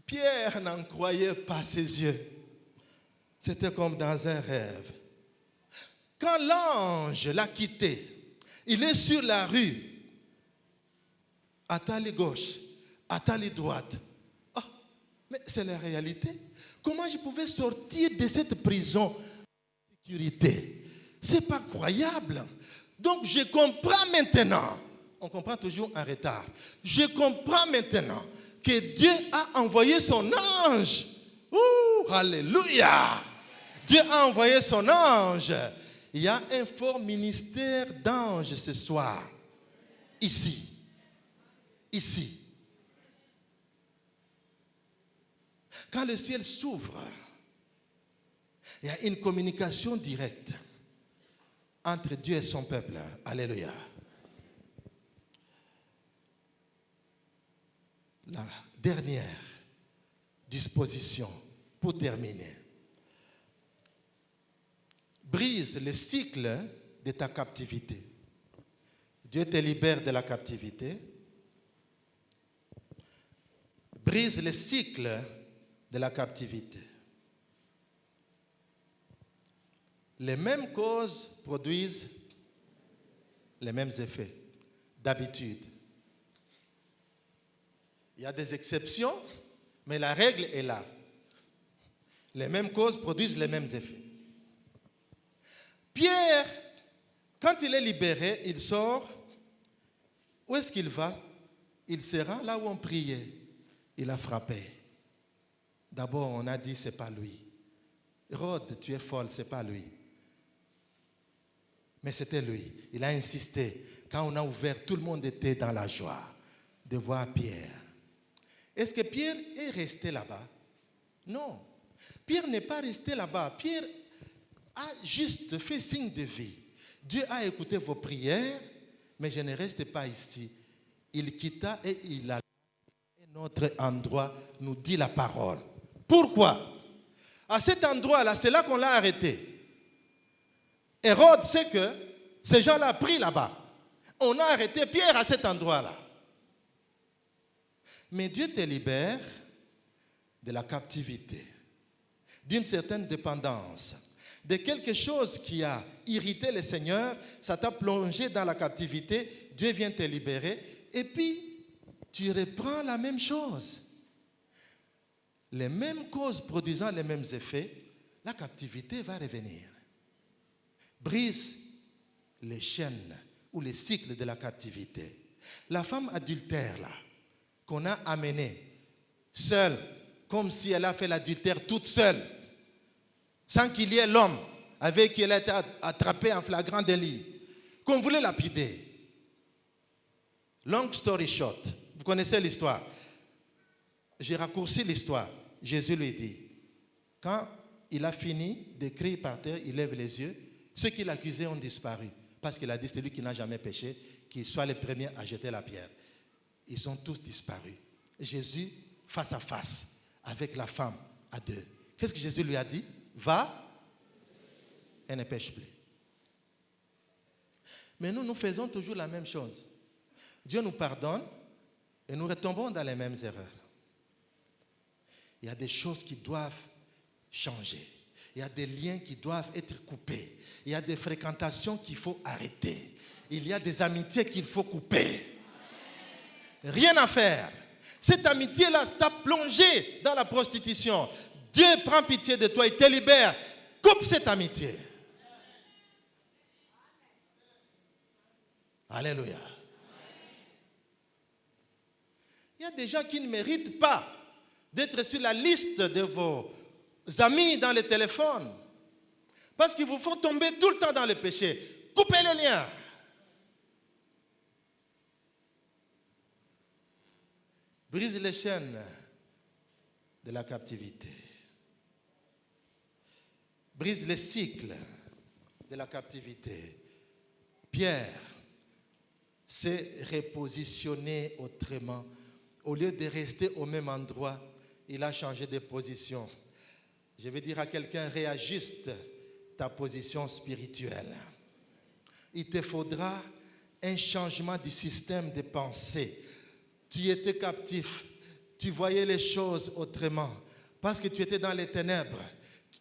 Pierre n'en croyait pas ses yeux. C'était comme dans un rêve. Quand l'ange l'a quitté, il est sur la rue. Attends gauche, attends droite. Ah, mais c'est la réalité. Comment je pouvais sortir de cette prison de sécurité? C'est pas croyable. Donc je comprends maintenant. On comprend toujours en retard. Je comprends maintenant que Dieu a envoyé son ange. Ouh, alléluia. Dieu a envoyé son ange. Il y a un fort ministère d'anges ce soir. Ici. Ici. Quand le ciel s'ouvre, il y a une communication directe entre Dieu et son peuple. Alléluia. La dernière disposition pour terminer. Brise le cycle de ta captivité. Dieu te libère de la captivité, brise le cycle de la captivité. Les mêmes causes produisent les mêmes effets, d'habitude. Il y a des exceptions, mais la règle est là. Les mêmes causes produisent les mêmes effets. Pierre, quand il est libéré, il sort. Où est-ce qu'il va? Il se rend là où on priait. Il a frappé. D'abord, on a dit, ce n'est pas lui. Hérode, tu es folle, ce n'est pas lui. Mais c'était lui. Il a insisté. Quand on a ouvert, tout le monde était dans la joie de voir Pierre. Est-ce que Pierre est resté là-bas? Non. Pierre n'est pas resté là-bas. Pierre a juste fait signe de vie. Dieu a écouté vos prières, mais je ne reste pas ici. Il quitta et il alla à un autre endroit, nous dit la parole. Pourquoi? À cet endroit-là, c'est là qu'on l'a arrêté. Hérode sait que ces gens-là pris là-bas. On a arrêté Pierre à cet endroit-là. Mais Dieu te libère de la captivité, d'une certaine dépendance, de quelque chose qui a irrité le Seigneur, ça t'a plongé dans la captivité, Dieu vient te libérer, et puis tu reprends la même chose. Les mêmes causes produisant les mêmes effets, la captivité va revenir. Brise les chaînes ou les cycles de la captivité. La femme adultère là, qu'on a amenée seule, comme si elle a fait l'adultère toute seule, sans qu'il y ait l'homme avec qui elle a été attrapée en flagrant délit, qu'on voulait lapider. Long story short, vous connaissez l'histoire. J'ai raccourci l'histoire. Jésus lui dit, quand il a fini d'écrire par terre, il lève les yeux, ceux qui l'accusaient ont disparu. Parce qu'il a dit, c'est lui qui n'a jamais péché, qu'il soit le premier à jeter la pierre. Ils ont tous disparu. Jésus, face à face, avec la femme à deux. Qu'est-ce que Jésus lui a dit? Va et ne pêche plus. Mais nous faisons toujours la même chose. Dieu nous pardonne et nous retombons dans les mêmes erreurs. Il y a des choses qui doivent changer. Il y a des liens qui doivent être coupés. Il y a des fréquentations qu'il faut arrêter. Il y a des amitiés qu'il faut couper. Rien à faire. Cette amitié-là t'a plongé dans la prostitution. Dieu prend pitié de toi, il te libère. Coupe cette amitié. Alléluia. Il y a des gens qui ne méritent pas d'être sur la liste de vos amis dans le téléphone. Parce qu'ils vous font tomber tout le temps dans le péché. Coupez les liens. Brise les chaînes de la captivité. Brise les cycles de la captivité. Pierre s'est repositionné autrement. Au lieu de rester au même endroit, il a changé de position. Je vais dire à quelqu'un, réajuste ta position spirituelle. Il te faudra un changement du système de pensée. Tu étais captif, tu voyais les choses autrement, parce que tu étais dans les ténèbres.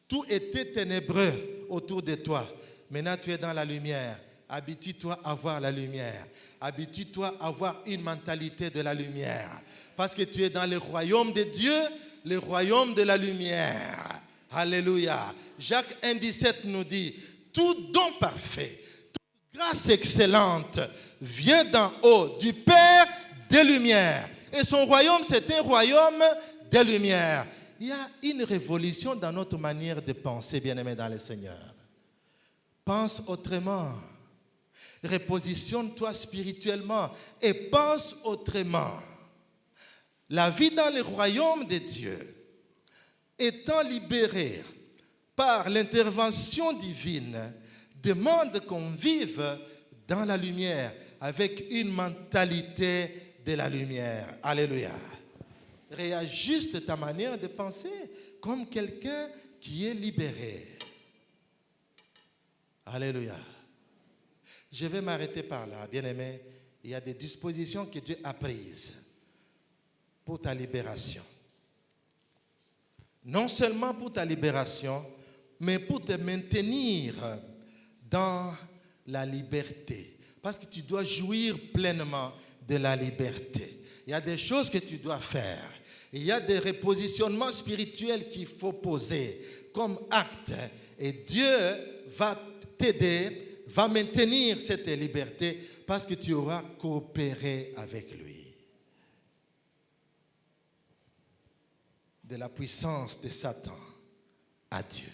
Tout était ténébreux autour de toi. Maintenant, tu es dans la lumière. Habitue-toi à voir la lumière. Habitue-toi à avoir une mentalité de la lumière. Parce que tu es dans le royaume de Dieu, le royaume de la lumière. Alléluia. Jacques 1,17 nous dit, tout don parfait, toute grâce excellente vient d'en haut, du Père des Lumières. Et son royaume, c'est un royaume des Lumières. Il y a une révolution dans notre manière de penser, bien-aimés dans le Seigneur. Pense autrement. Repositionne-toi spirituellement et pense autrement. La vie dans le royaume de Dieu, étant libérée par l'intervention divine, demande qu'on vive dans la lumière avec une mentalité de la lumière. Alléluia. Réajuste ta manière de penser comme quelqu'un qui est libéré. Alléluia. Je vais m'arrêter par là, bien-aimé. Il y a des dispositions que Dieu a prises pour ta libération. Non seulement pour ta libération, mais pour te maintenir dans la liberté. Parce que tu dois jouir pleinement de la liberté. Il y a des choses que tu dois faire. Il y a des repositionnements spirituels qu'il faut poser comme acte. Et Dieu va t'aider, va maintenir cette liberté parce que tu auras coopéré avec lui. De la puissance de Satan à Dieu.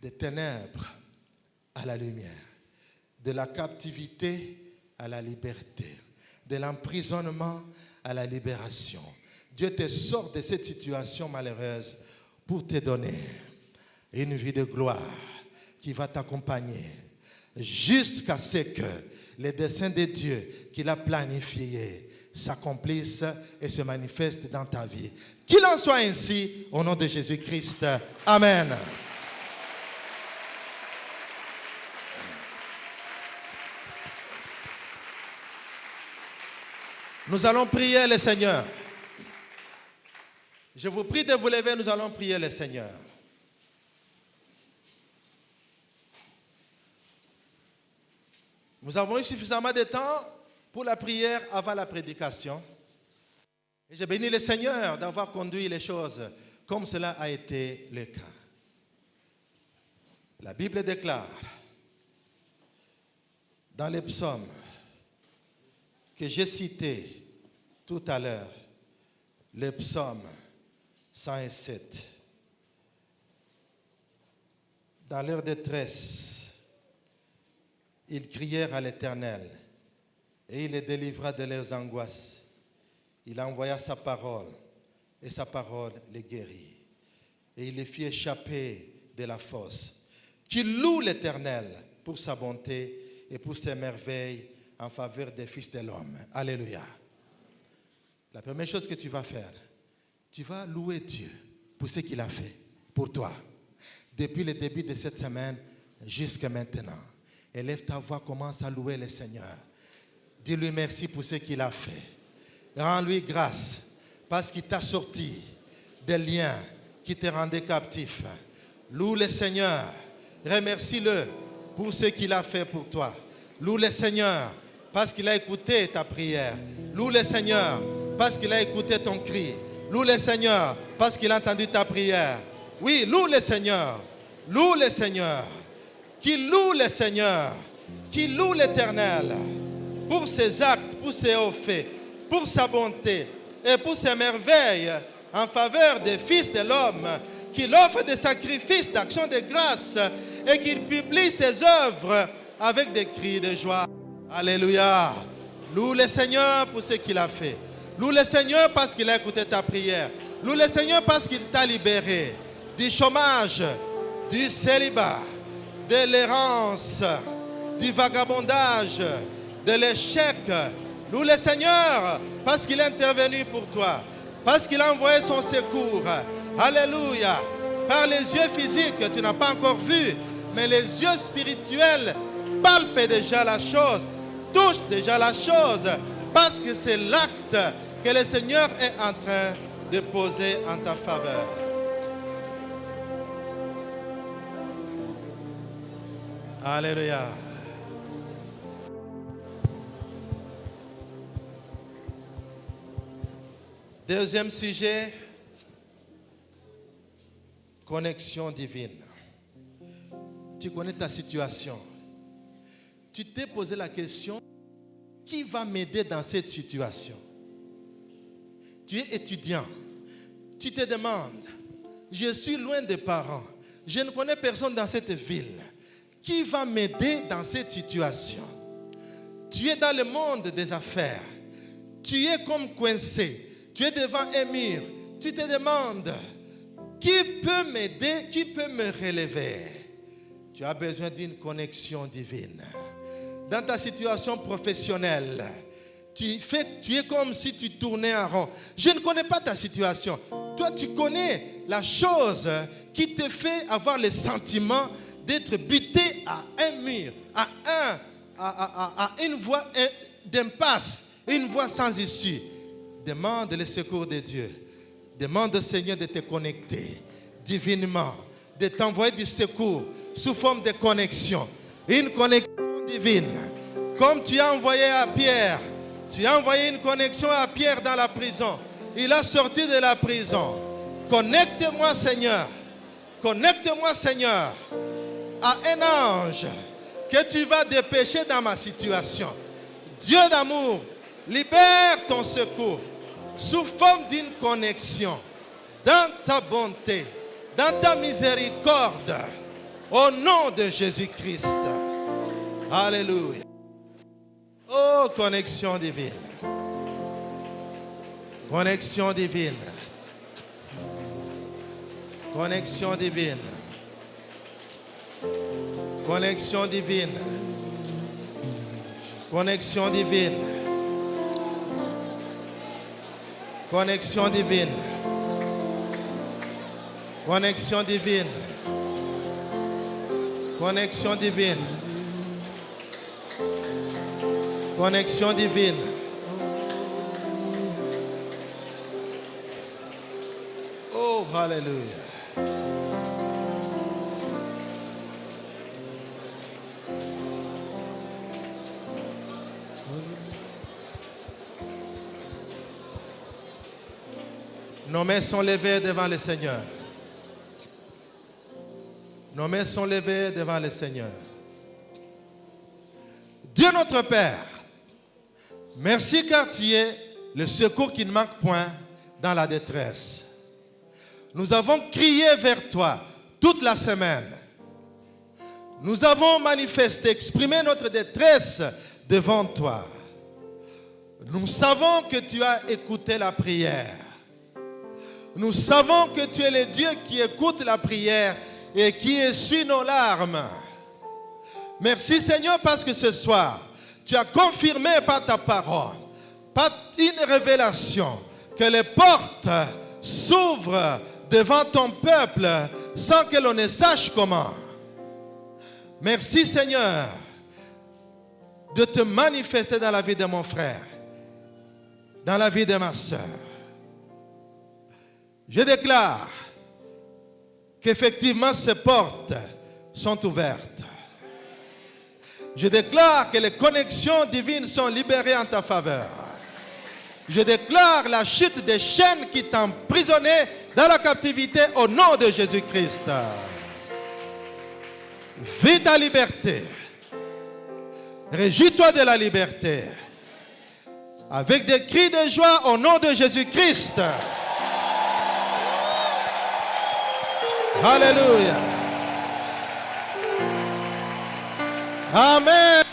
Des ténèbres à la lumière. De la captivité à la liberté. De l'emprisonnement à la libération. Dieu te sort de cette situation malheureuse pour te donner une vie de gloire qui va t'accompagner jusqu'à ce que les desseins de Dieu qu'il a planifiés s'accomplissent et se manifestent dans ta vie. Qu'il en soit ainsi, au nom de Jésus-Christ. Amen. Nous allons prier le Seigneur. Je vous prie de vous lever, nous allons prier le Seigneur. Nous avons eu suffisamment de temps pour la prière avant la prédication. Et je bénis le Seigneur d'avoir conduit les choses comme cela a été le cas. La Bible déclare dans les psaumes que j'ai cité tout à l'heure, le psaume 107. Dans leur détresse, ils crièrent à l'Éternel et il les délivra de leurs angoisses. Il envoya sa parole et sa parole les guérit. Et il les fit échapper de la fosse. Qu'il loue l'Éternel pour sa bonté et pour ses merveilles en faveur des fils de l'homme. Alléluia. La première chose que tu vas faire, tu vas louer Dieu pour ce qu'il a fait pour toi. Depuis le début de cette semaine jusqu'à maintenant. Élève ta voix, commence à louer le Seigneur. Dis-lui merci pour ce qu'il a fait. Rends-lui grâce parce qu'il t'a sorti des liens qui te rendaient captif. Loue le Seigneur. Remercie-le pour ce qu'il a fait pour toi. Loue le Seigneur parce qu'il a écouté ta prière. Loue le Seigneur parce qu'il a écouté ton cri. Loue le Seigneur parce qu'il a entendu ta prière. Oui, loue le Seigneur. Loue le Seigneur. Qui loue le Seigneur. Qui loue l'Éternel pour ses actes, pour ses hauts faits, pour sa bonté et pour ses merveilles en faveur des fils de l'homme, qu'il offre des sacrifices d'action de grâce et qu'il publie ses œuvres avec des cris de joie. Alléluia. Loue le Seigneur pour ce qu'il a fait. Loue le Seigneur parce qu'il a écouté ta prière. Loue le Seigneur parce qu'il t'a libéré du chômage, du célibat, de l'errance, du vagabondage, de l'échec. Loue le Seigneur parce qu'il est intervenu pour toi, parce qu'il a envoyé son secours. Alléluia. Par les yeux physiques, tu n'as pas encore vu, mais les yeux spirituels palpent déjà la chose, touchent déjà la chose, parce que c'est l'acte que le Seigneur est en train de poser en ta faveur. Alléluia. Deuxième sujet, connexion divine. Tu connais ta situation. Tu t'es posé la question, qui va m'aider dans cette situation? Tu es étudiant. Tu te demandes, je suis loin des parents. Je ne connais personne dans cette ville. Qui va m'aider dans cette situation? Tu es dans le monde des affaires. Tu es comme coincé. Tu es devant un mur. Tu te demandes, qui peut m'aider? Qui peut me relever? Tu as besoin d'une connexion divine. Dans ta situation professionnelle, tu es comme si tu tournais en rond. Je ne connais pas ta situation. Toi, tu connais la chose qui te fait avoir le sentiment d'être buté à un mur. venir à une voie d'impasse, une voie sans issue, demande le secours de Dieu. Demande au Seigneur de te connecter divinement, de t'envoyer du secours sous forme de connexion. Une connexion divine. Comme tu as envoyé à Pierre, tu as envoyé une connexion à Pierre dans la prison. Il a sorti de la prison. Connecte-moi, Seigneur. Connecte-moi, Seigneur, à un ange que tu vas dépêcher dans ma situation. Dieu d'amour, libère ton secours sous forme d'une connexion dans ta bonté, dans ta miséricorde, au nom de Jésus-Christ. Alléluia. Oh, connexion divine. Connexion divine. Connexion divine. Connexion divine. Connexion divine. Connexion divine. Connexion divine. Connexion divine. Connexion divine. Oh, hallelujah. Nos mains sont levées devant le Seigneur. Nos mains sont levées devant le Seigneur. Dieu notre Père, merci car tu es le secours qui ne manque point dans la détresse. Nous avons crié vers toi toute la semaine. Nous avons manifesté, exprimé notre détresse devant toi. Nous savons que tu as écouté la prière. Nous savons que tu es le Dieu qui écoute la prière et qui essuie nos larmes. Merci Seigneur parce que ce soir, tu as confirmé par ta parole, par une révélation, que les portes s'ouvrent devant ton peuple sans que l'on ne sache comment. Merci Seigneur de te manifester dans la vie de mon frère, dans la vie de ma soeur. Je déclare qu'effectivement ces portes sont ouvertes. Je déclare que les connexions divines sont libérées en ta faveur. Je déclare la chute des chaînes qui t'emprisonnaient dans la captivité au nom de Jésus-Christ. Vis ta liberté. Réjouis-toi de la liberté. Avec des cris de joie au nom de Jésus-Christ. Alléluia. Amen.